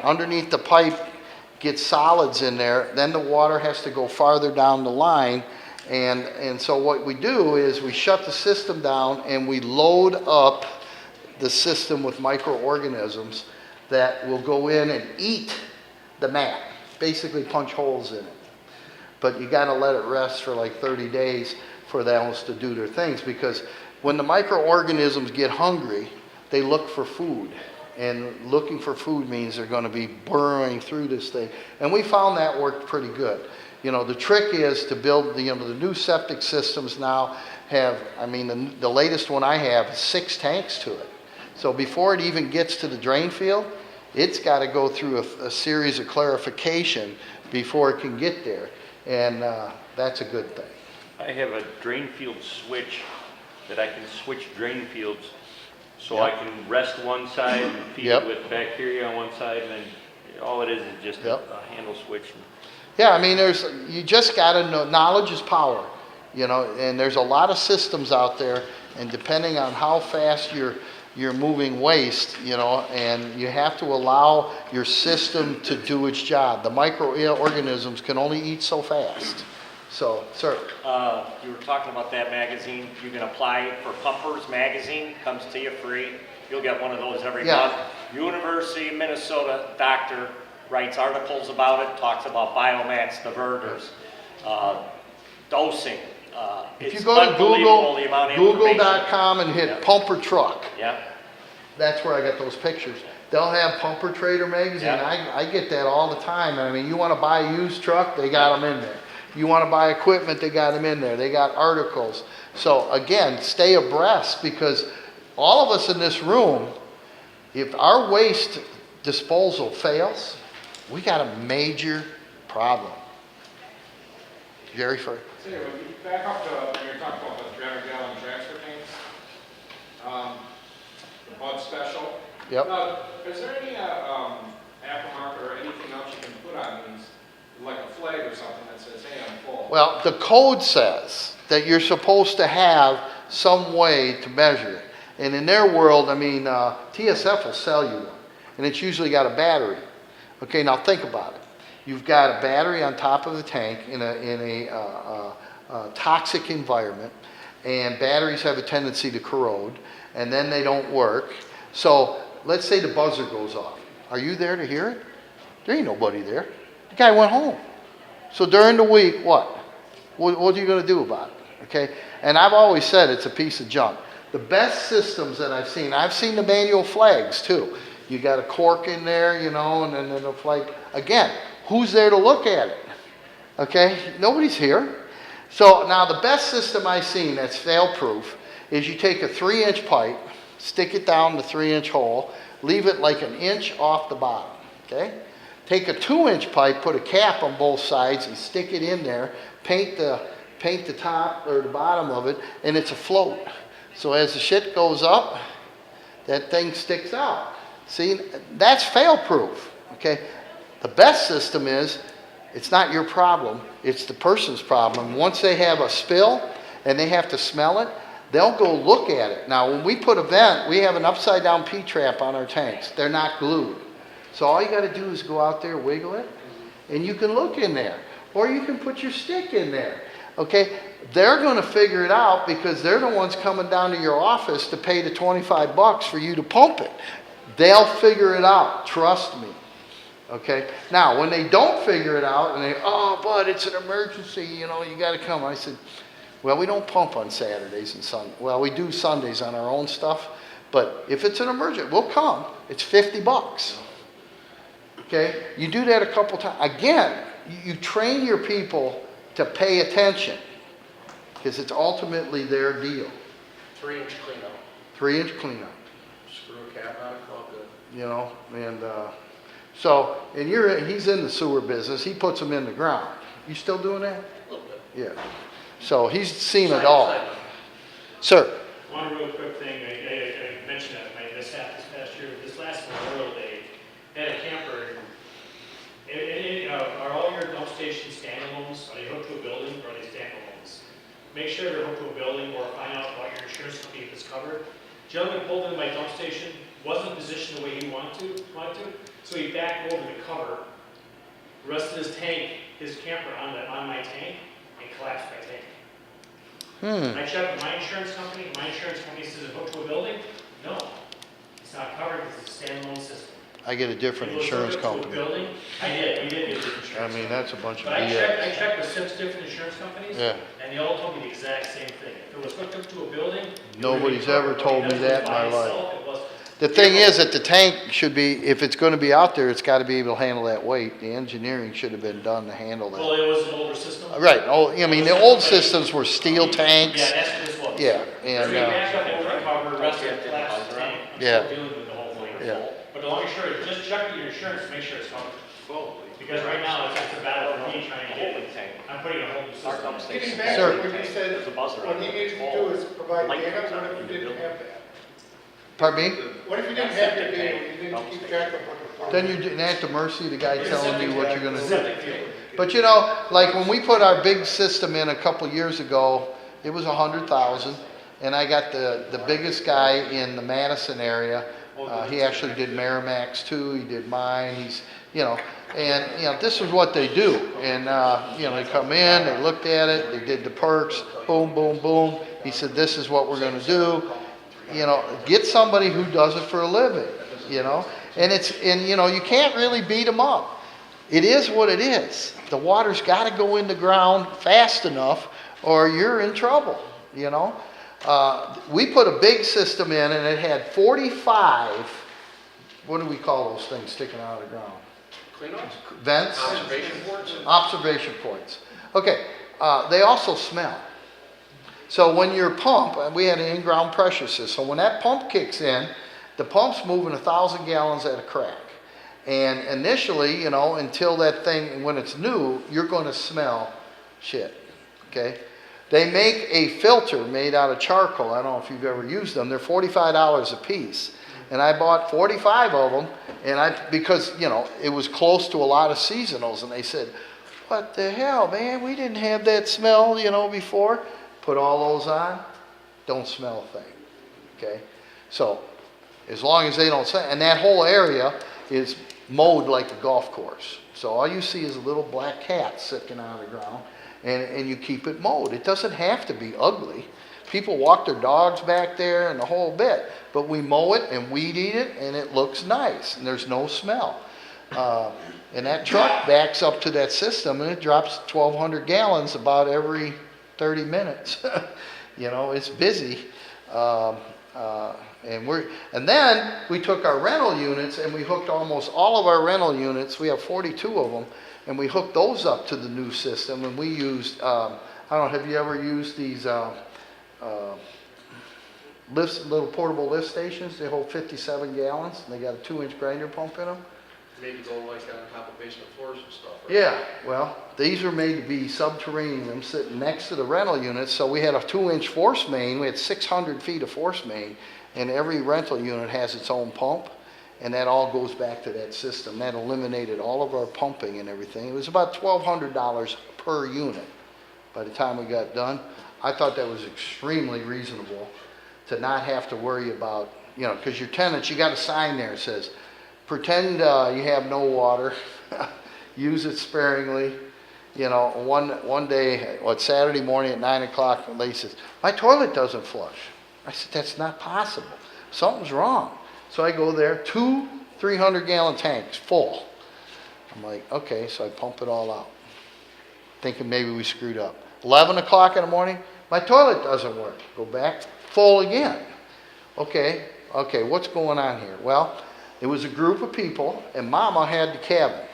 underneath the pipe gets solids in there, then the water has to go farther down the line, And so what we do is we shut the system down and we load up the system with microorganisms that will go in and eat the mat, basically punch holes in it. But you gotta let it rest for like 30 days for those to do their things, because when the microorganisms get hungry, they look for food. And looking for food means they're gonna be burrowing through this thing. And we found that worked pretty good. You know, the trick is to build, the new septic systems now have, I mean, the latest one I have is 6 tanks to it. So before it even gets to the drain field, it's gotta go through a series of clarification before it can get there. And that's a good thing. I have a drain field switch that I can switch drain fields, so Yep. I can rest one side and feed Yep. it with bacteria on one side, and then all it is just Yep. a handle switch. Yeah, I mean, you just gotta know, knowledge is power, and there's a lot of systems out there, and depending on how fast you're moving waste, and you have to allow your system to do its job. The microorganisms can only eat so fast. So, sir. You were talking about that magazine. You can apply for Pumpers Magazine, comes to you free. You'll get one of those every Yeah. month. University of Minnesota doctor writes articles about it, talks about biomats, diverters, dosing. If you It's go to unbelievable the amount of information. Google.com and hit Yeah. pumper truck, Yeah, that's where I got those pictures. They'll have Pumper Trader magazine. Yeah. I get that all the time. I mean, you want to buy a used truck, they got them in there. You want to buy equipment, they got them in there. They got articles. So again, stay abreast, because all of us in this room, if our waste disposal fails, we got a major problem. Jerry, first. Say, when you back up to, when you're talking about the 300-gallon transfer tanks, the Bud Special. Yep. Is there any, aftermarket or anything else you can put on these, like a flag or something that says, hey, I'm full? Well, the code says that you're supposed to have some way to measure it. And in their world, I mean, TSF will sell you one. And it's usually got a battery. Okay, now think about it. You've got a battery on top of the tank in a toxic environment. And batteries have a tendency to corrode. And then they don't work. So let's say the buzzer goes off. Are you there to hear it? There ain't nobody there. The guy went home. So during the week, what? What are you going to do about it? Okay? And I've always said it's a piece of junk. The best systems that I've seen the manual flags too. You got a cork in there, and then the flag. Again, who's there to look at it? Okay? Nobody's here. So now the best system I've seen that's fail-proof is you take a 3-inch pipe, stick it down the 3-inch hole, leave it like an inch off the bottom. Okay? Take a 2-inch pipe, put a cap on both sides, and stick it in there. Paint the top or the bottom of it, and it's afloat. So as the shit goes up, that thing sticks out. See, that's fail-proof. Okay. The best system is, it's not your problem; it's the person's problem. Once they have a spill and they have to smell it, they'll go look at it. Now, when we put a vent, we have an upside-down P-trap on our tanks. They're not glued. So all you got to do is go out there, wiggle it, and you can look in there. Or you can put your stick in there. Okay? They're going to figure it out because they're the ones coming down to your office to pay the $25 for you to pump it. They'll figure it out. Trust me. Okay? Now, when they don't figure it out and they, but it's an emergency, you got to come. I said, well, we don't pump on Saturdays and Sundays. Well, we do Sundays on our own stuff. But if it's an emergency, we'll come. It's $50. Okay? You do that a couple times. Again, you train your people to pay attention because it's ultimately their deal. 3-inch cleanout. 3-inch cleanup. Screw a cap on it, call it good. And he's in the sewer business. He puts them in the ground. You still doing that? A little bit. Yeah. So he's seen it all. Sir. One real quick thing, I mentioned that my mishap this past year, this last Memorial Day, had a camper. Are all your dump stations standalones? Are they hooked to a building or are they standalones? Make sure they're hooked to a building or find out what your insurance company if it's covered. Gentleman pulled in my dump station, wasn't positioned the way he wanted to, so he backed over the cover, rested his camper on my tank, it collapsed my tank. Hmm, I checked with my insurance company says it's hooked to a building. No, it's not covered because it's a standalone system. I get a different If it was insurance hooked up to a company. building, I did, we did get a different I insurance. mean, that's a bunch of But I checked BS. with 6 different insurance companies. Yeah. And they all told me the exact same thing. If it was hooked up to a building. it would've Nobody's been ever covered. told me Because it that was in my by life. itself, it wasn't. The thing is that the tank should be, if it's gonna be out there, it's gotta be able to handle that weight. The engineering should have been done to handle Well, that. it was an older system. Right, oh, I mean, the old systems were steel tanks. Yeah, that's what this was. Yeah, So and, we backed up over cover, the rest of Yeah. the collapsed tank. Yeah. Still dealing with the whole thing. Yeah. But the long and short is just check with your insurance to make sure it's covered. Because right now, it's a battle for me trying to get Holding it. tank. I'm putting a whole new Our system. dump in. station. Getting back Sir. to what you said, There's a buzzer what on you it. needed to do is provide Light data, comes on what in if the you didn't building. have that? Pardon me? What if you didn't have your data, you didn't keep track of what the. Then you're at the mercy of the guy telling you what you're gonna do. Septic field. But you know, like when we put our big system in a couple years ago, it was 100,000. And I got the biggest guy in the Madison area. He actually did Merrimack's too, he did mine, he's, and, this is what they do. And, they come in, they looked at it, they did the perks, boom, boom, boom. He said, this is what we're gonna do. Get somebody who does it for a living, And you can't really beat them up. It is what it is. The water's gotta go in the ground fast enough or you're in trouble, We put a big system in and it had 45, what do we call those things sticking out of the ground? Cleanups? Vents? Observation boards? Observation points. Okay, they also smell. So when your pump, and we had an in-ground pressure system, so when that pump kicks in, the pump's moving 1,000 gallons at a crack. And initially, until that thing, when it's new, you're going to smell shit, okay? They make a filter made out of charcoal. I don't know if you've ever used them. They're $45 a piece. And I bought 45 of them, because, it was close to a lot of seasonals. And they said, what the hell, man? We didn't have that smell, before. Put all those on, don't smell a thing, okay? So, as long as they don't say, and that whole area is mowed like a golf course. So all you see is a little black cat sticking out of the ground, and you keep it mowed. It doesn't have to be ugly. People walk their dogs back there and the whole bit, but we mow it and weed eat it, and it looks nice, and there's no smell. And that truck backs up to that system, and it drops 1,200 gallons about every 30 minutes. It's busy. And then we took our rental units and we hooked almost all of our rental units. We have 42 of them, and we hooked those up to the new system. And we used, I don't know, have you ever used these lifts, little portable lift stations? They hold 57 gallons, and they got a 2-inch grinder pump in them. Maybe go like on top of basement floors and stuff, right? Yeah, well, these are made to be subterranean, sitting next to the rental units. So we had a 2-inch force main. We had 600 feet of force main, and every rental unit has its own pump, and that all goes back to that system. That eliminated all of our pumping and everything. It was about $1,200 per unit by the time we got done. I thought that was extremely reasonable to not have to worry about, because your tenants, you got a sign there that says, pretend you have no water, use it sparingly. One day, Saturday morning at 9 o'clock, the lady says, my toilet doesn't flush. I said, that's not possible. Something's wrong. So I go there, 2 300-gallon tanks full. I'm like, okay, so I pump it all out, thinking maybe we screwed up. 11 o'clock in the morning, my toilet doesn't work. Go back, full again. Okay, what's going on here? Well, it was a group of people, and Mama had the cabin.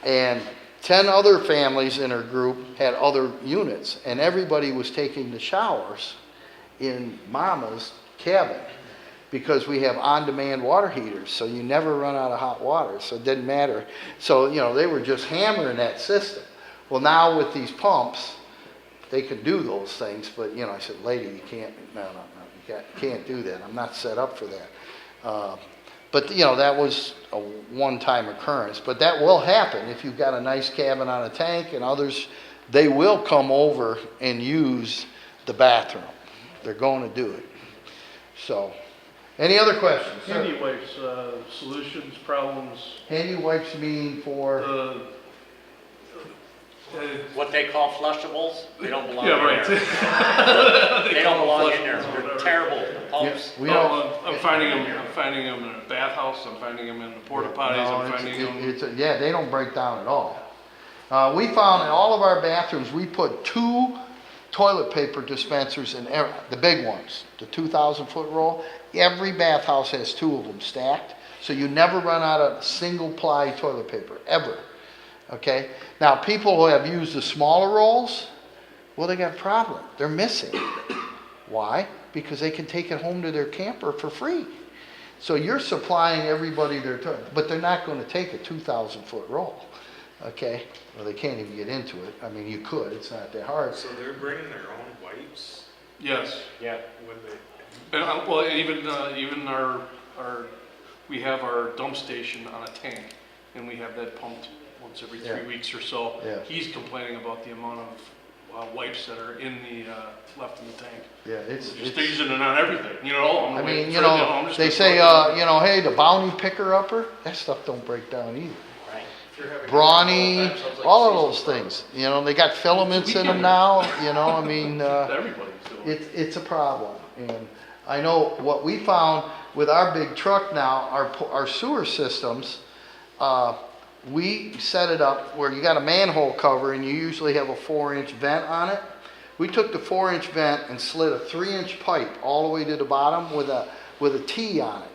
And 10 other families in her group had other units, and everybody was taking the showers in Mama's cabin because we have on-demand water heaters, so you never run out of hot water, so it didn't matter. So, they were just hammering that system. Well, now with these pumps, they can do those things, but, I said, lady, you can't, no, you can't do that. I'm not set up for that. But, that was a one-time occurrence. But that will happen if you've got a nice cabin on a tank, and others, they will come over and use the bathroom. They're going to do it. So, any other questions? Sir? Handy wipes, solutions, problems, Handy wipes mean for, What they call flushables, they don't belong Yeah, in right. there. They don't belong in there. Flushables, They're whatever. terrible pumps. We No, don't. I'm finding them in a bathhouse, I'm finding them in the porta potties, No, I'm finding them. yeah, they don't break down at all. We found in all of our bathrooms, we put 2 toilet paper dispensers in the big ones, the 2,000 foot roll. Every bathhouse has 2 of them stacked, so you never run out of single ply toilet paper, ever. Okay? Now, people who have used the smaller rolls, well, they got a problem. They're missing. Why? Because they can take it home to their camper for free. So you're supplying everybody their toilet, but they're not going to take a 2,000 foot roll. Okay? Well, they can't even get into it. I mean, you could, it's not that hard. So they're bringing their own wipes Yes. Yeah. when they, And, well, even our, we have our dump station on a tank, and we have that pumped once every 3 Yeah. weeks or so. Yeah. He's complaining about the amount of wipes that are in the, left in the tank. Yeah, it's Just they're using it on everything, you know? I'm I like, mean, you Fred, know, I'm just they gonna say, throw it you know, hey, the bounty picker upper, that stuff don't break down either. Right. if you're having. Brawny, Sounds like all of seasonal those things. You know, they got filaments in them now, you know, I mean, everybody's doing it. it's a problem. And I know what we found with our big truck now, our sewer systems, we set it up where you got a manhole cover and you usually have a 4-inch vent on it. We took the 4-inch vent and slid a 3-inch pipe all the way to the bottom with a T on it.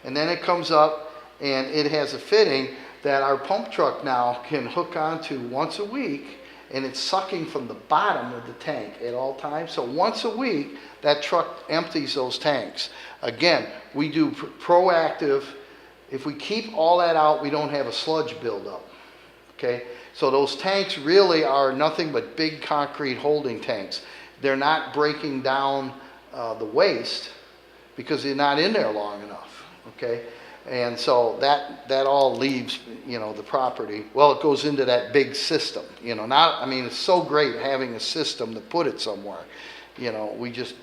And then it comes up and it has a fitting that our pump truck now can hook onto once a week, and it's sucking from the bottom of the tank at all times. So once a week, that truck empties those tanks. Again, we do proactive. If we keep all that out, we don't have a sludge buildup. Okay? So those tanks really are nothing but big concrete holding tanks. They're not breaking down the waste because they're not in there long enough. Okay? And so that all leaves, you know, the property. Well, it goes into that big system, you know. I mean, it's so great having a system to put it somewhere. You know, we just,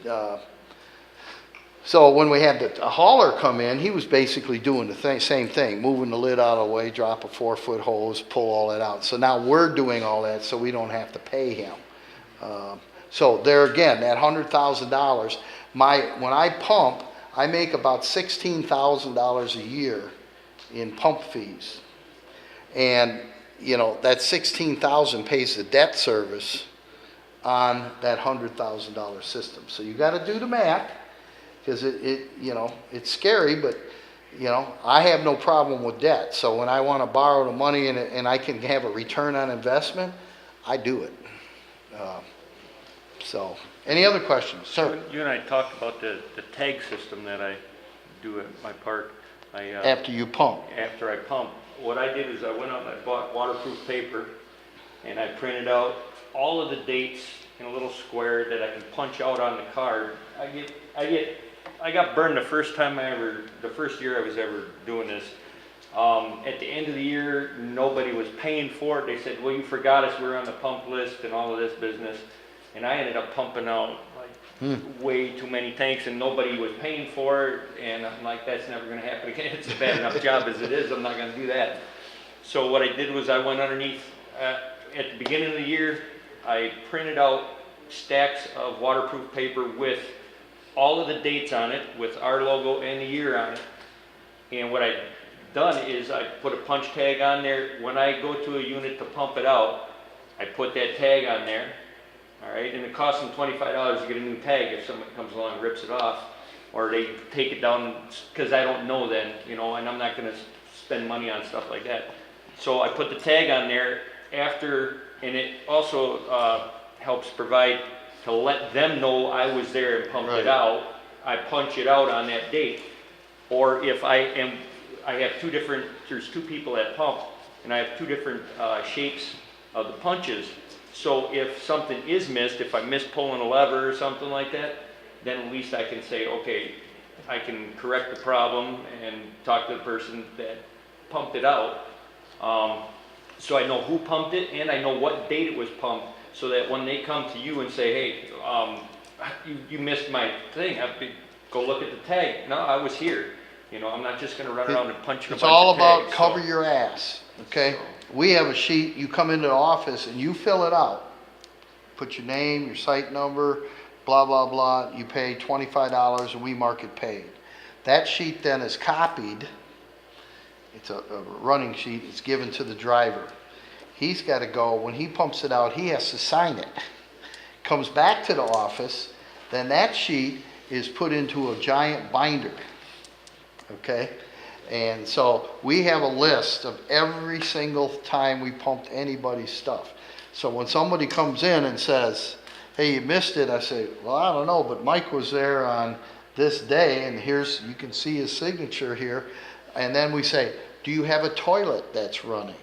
so when we had a hauler come in, he was basically doing the same thing, moving the lid out of the way, drop a 4-foot hose, pull all that out. So now we're doing all that so we don't have to pay him. So there again, that $100,000, when I pump, I make about $16,000 a year in pump fees. And, you know, that $16,000 pays the debt service on that $100,000 system. So you got to do the math, because you know, it's scary, but, you know, I have no problem with debt. So when I want to borrow the money and I can have a return on investment, I do it. So, any other questions? Sir? You and I talked about the tag system that I do at my park. After you pump. After I pump, what I did is I went out and I bought waterproof paper, and I printed out all of the dates in a little square that I can punch out on the card. I got burned the first year I was ever doing this. At the end of the year, nobody was paying for it. They said, well, you forgot us, we're on the pump list and all of this business. And I ended up pumping out like way too many tanks, and nobody was paying for it. And I'm like, that's never going to happen again. It's a bad enough job as it is. I'm not going to do that. So what I did was I went underneath, at the beginning of the year, I printed out stacks of waterproof paper with all of the dates on it, with our logo and the year on it. And what I've done is I put a punch tag on there. When I go to a unit to pump it out, I put that tag on there. All right, and it costs them $25 to get a new tag if somebody comes along and rips it off, or they take it down, because I don't know then, you know, and I'm not going to spend money on stuff like that. So I put the tag on there after, and it also helps provide to let them know I was there and pumped it out. I punch it out on that date. Or if I have there's 2 people that pump, and I have 2 different shapes of the punches. So if something is missed, if I miss pulling a lever or something like that, then at least I can say, okay, I can correct the problem and talk to the person that pumped it out. So I know who pumped it, and I know what date it was pumped, so that when they come to you and say, hey, you missed my thing, go look at the tag. No, I was here. You know, I'm not just going to run around and punch in a bunch of tags. It's all about cover your ass, okay? we have a sheet, you come into the office and you fill it out. Put your name, your site number, blah, blah, blah. You pay $25 and we mark it paid. That sheet then is copied. It's a running sheet. It's given to the driver. He's got to go, when he pumps it out, he has to sign it. Comes back to the office, then that sheet is put into a giant binder. Okay? And so we have a list of every single time we pumped anybody's stuff. So when somebody comes in and says, hey, you missed it, I say, well, I don't know, but Mike was there on this day, and here's, you can see his signature here. And then we say, do you have a toilet that's running?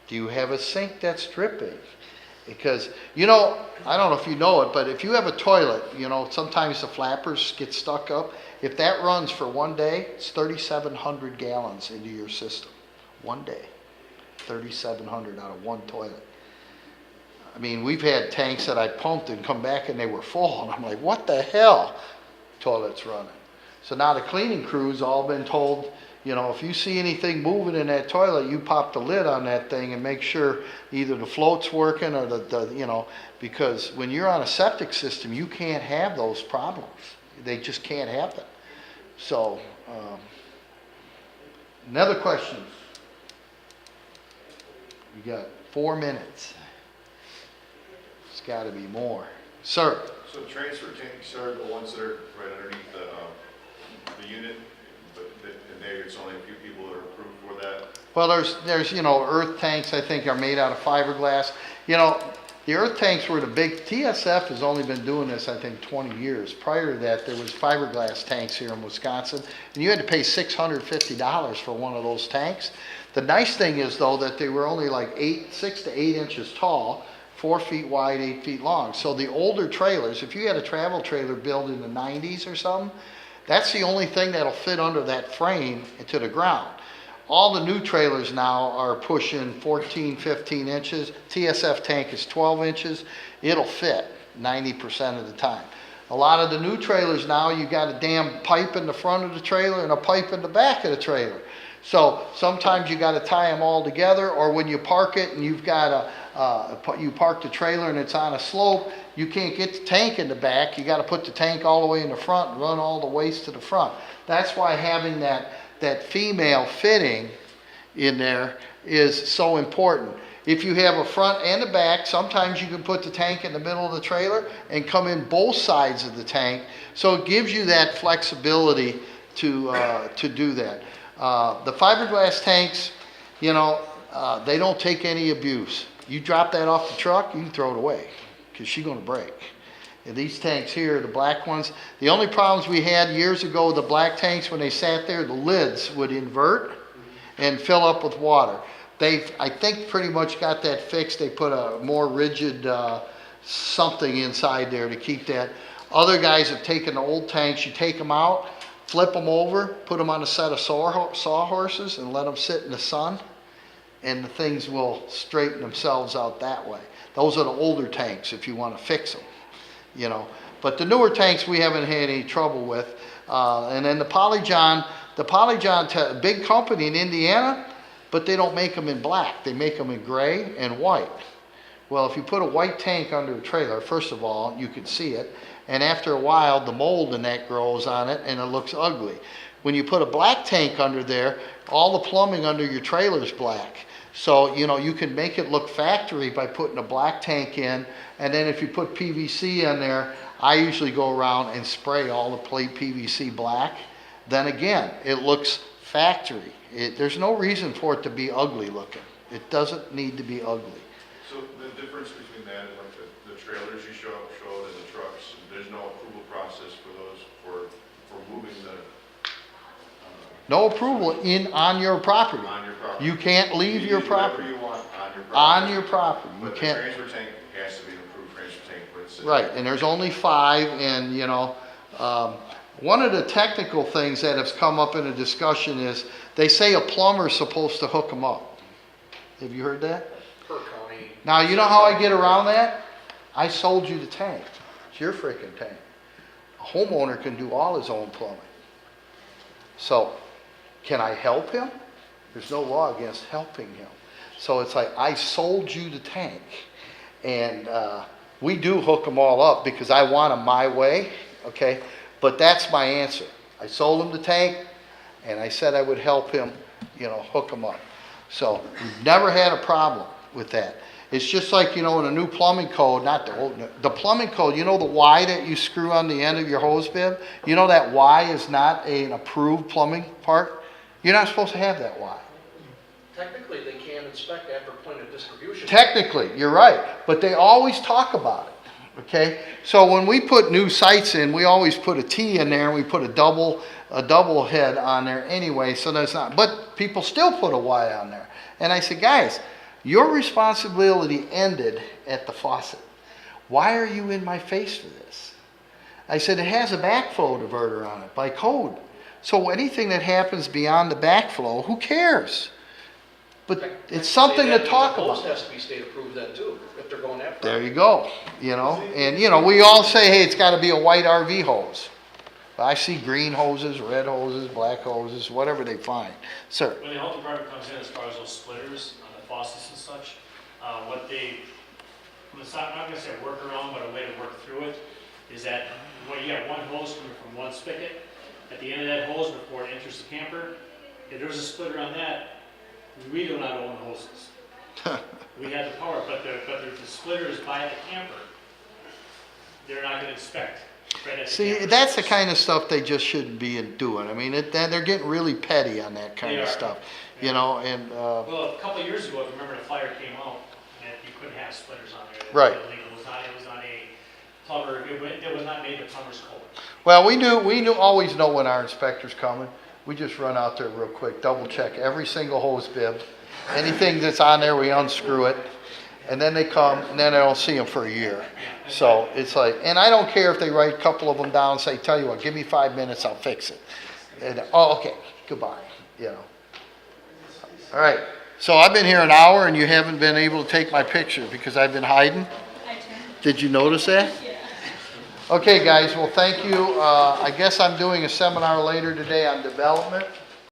Do you have a sink that's dripping? Because, you know, I don't know if you know it, but if you have a toilet, you know, sometimes the flappers get stuck up. If that runs for one day, it's 3,700 gallons into your system. One day. 3,700 out of one toilet. I mean, we've had tanks that I pumped and come back and they were full. And I'm like, what the hell? Toilet's running. So now the cleaning crew's all been told, you know, if you see anything moving in that toilet, you pop the lid on that thing and make sure either the float's working or the you know, because when you're on a septic system, you can't have those problems. They just can't happen. So, another question. You got 4 minutes. It's got to be more. Sir? So transfer tanks are the ones that are right underneath the unit, but and there's only a few people that are approved for that. Well, there's you know, earth tanks I think are made out of fiberglass. You know, the earth tanks were the big, TSF has only been doing this I think 20 years. Prior to that there was fiberglass tanks here in Wisconsin and you had to pay $650 for one of those tanks. The nice thing is though that they were only like 6 to 8 inches tall, 4 feet wide, 8 feet long. So the older trailers, if you had a travel trailer built in the 90s or something, that's the only thing that'll fit under that frame into the ground. All the new trailers now are pushing 14, 15 inches. TSF tank is 12 inches. It'll fit 90% of the time. A lot of the new trailers now, you got a damn pipe in the front of the trailer and a pipe in the back of the trailer. So sometimes you got to tie them all together, or when you park it and you've got you park the trailer and it's on a slope, you can't get the tank in the back. You got to put the tank all the way in the front and run all the waste to the front. That's why having that female fitting in there is so important. If you have a front and a back, sometimes you can put the tank in the middle of the trailer and come in both sides of the tank. So it gives you that flexibility to do that. The fiberglass tanks, you know, they don't take any abuse. You drop that off the truck, you can throw it away because she's going to break. And these tanks here, the black ones, the only problems we had years ago with the black tanks, when they sat there, the lids would invert and fill up with water. They've, I think, pretty much got that fixed. They put a more rigid something inside there to keep that. Other guys have taken the old tanks, you take them out, flip them over, put them on a set of sawhorses and let them sit in the sun, and the things will straighten themselves out that way. Those are the older tanks if you want to fix them, you know. But the newer tanks we haven't had any trouble with. And then the Polyjon, big company in Indiana, but they don't make them in black. They make them in gray and white. Well, if you put a white tank under a trailer, first of all, you can see it. And after a while, the mold in that grows on it and it looks ugly. When you put a black tank under there, all the plumbing under your trailer is black. So, you know, you can make it look factory by putting a black tank in. And then if you put PVC in there, I usually go around and spray all the PVC black. Then again, it looks factory. There's no reason for it to be ugly looking. It doesn't need to be ugly. So the difference between that and like the trailers you showed and the trucks, there's no approval process for those for moving the no approval on your property. on your property. You can't leave You your use whatever property. you want on your property. On your property. You But the can't. transfer tank has to be an approved transfer tank, but it's Right, and there's only 5, and you know, one of the technical things that has come up in a discussion is they say a plumber's supposed to hook them up. Have you heard that? Per county. Now, you know how I get around that? I sold you the tank. It's your freaking tank. A homeowner can do all his own plumbing. So, can I help him? There's no law against helping him. So it's like, I sold you the tank. And we do hook them all up because I want them my way, okay? But that's my answer. I sold him the tank, and I said I would help him, hook them up. So we've never had a problem with that. It's just like, in a new plumbing code, not the old, the plumbing code, the Y that you screw on the end of your hose bib? That Y is not an approved plumbing part? You're not supposed to have that Y. Technically, they can inspect after point of distribution. Technically, you're right, but they always talk about it, okay? So when we put new sites in, we always put a T in there, and we put a double head on there anyway, so that's not, but people still put a Y on there. And I said, guys, your responsibility ended at the faucet. Why are you in my face for this? I said, it has a backflow diverter on it by code. So anything that happens beyond the backflow, who cares? But it's something to talk about. The hose has to be state approved then too, if they're going that far. There you go, and we all say, hey, it's gotta be a white RV hose. I see green hoses, red hoses, black hoses, whatever they find. Sir, When the health department comes in, as far as those splitters on the faucets and such, I'm not gonna say workaround, but a way to work through it, is that when you got one hose coming from one spigot, at the end of that hose before it enters the camper, if there's a splitter on that, we do not own the hoses. We have the power, but the splitter is by the camper. They're not gonna inspect. Right at the see, camper. that's the kind of stuff they just shouldn't be doing. I mean, they're getting really petty on that kind They of are. stuff, Yeah. and, Well, a couple of years ago, if you remember, the fire came out, and you couldn't have splitters on there. Right. It was not a plumber, it was not made the plumber's code. well, we always know when our inspector's coming. We just run out there real quick, double check every single hose bib. Anything that's on there, we unscrew it. And then they come, and then I don't see them for a year. So it's like, and I don't care if they write a couple of them down and say, tell you what, give me 5 minutes, I'll fix it. And, oh, okay, goodbye, All right, so I've been here an hour and you haven't been able to take my picture because I've been hiding? Did you notice that? Okay, guys, well, thank you. I guess I'm doing a seminar later today on development.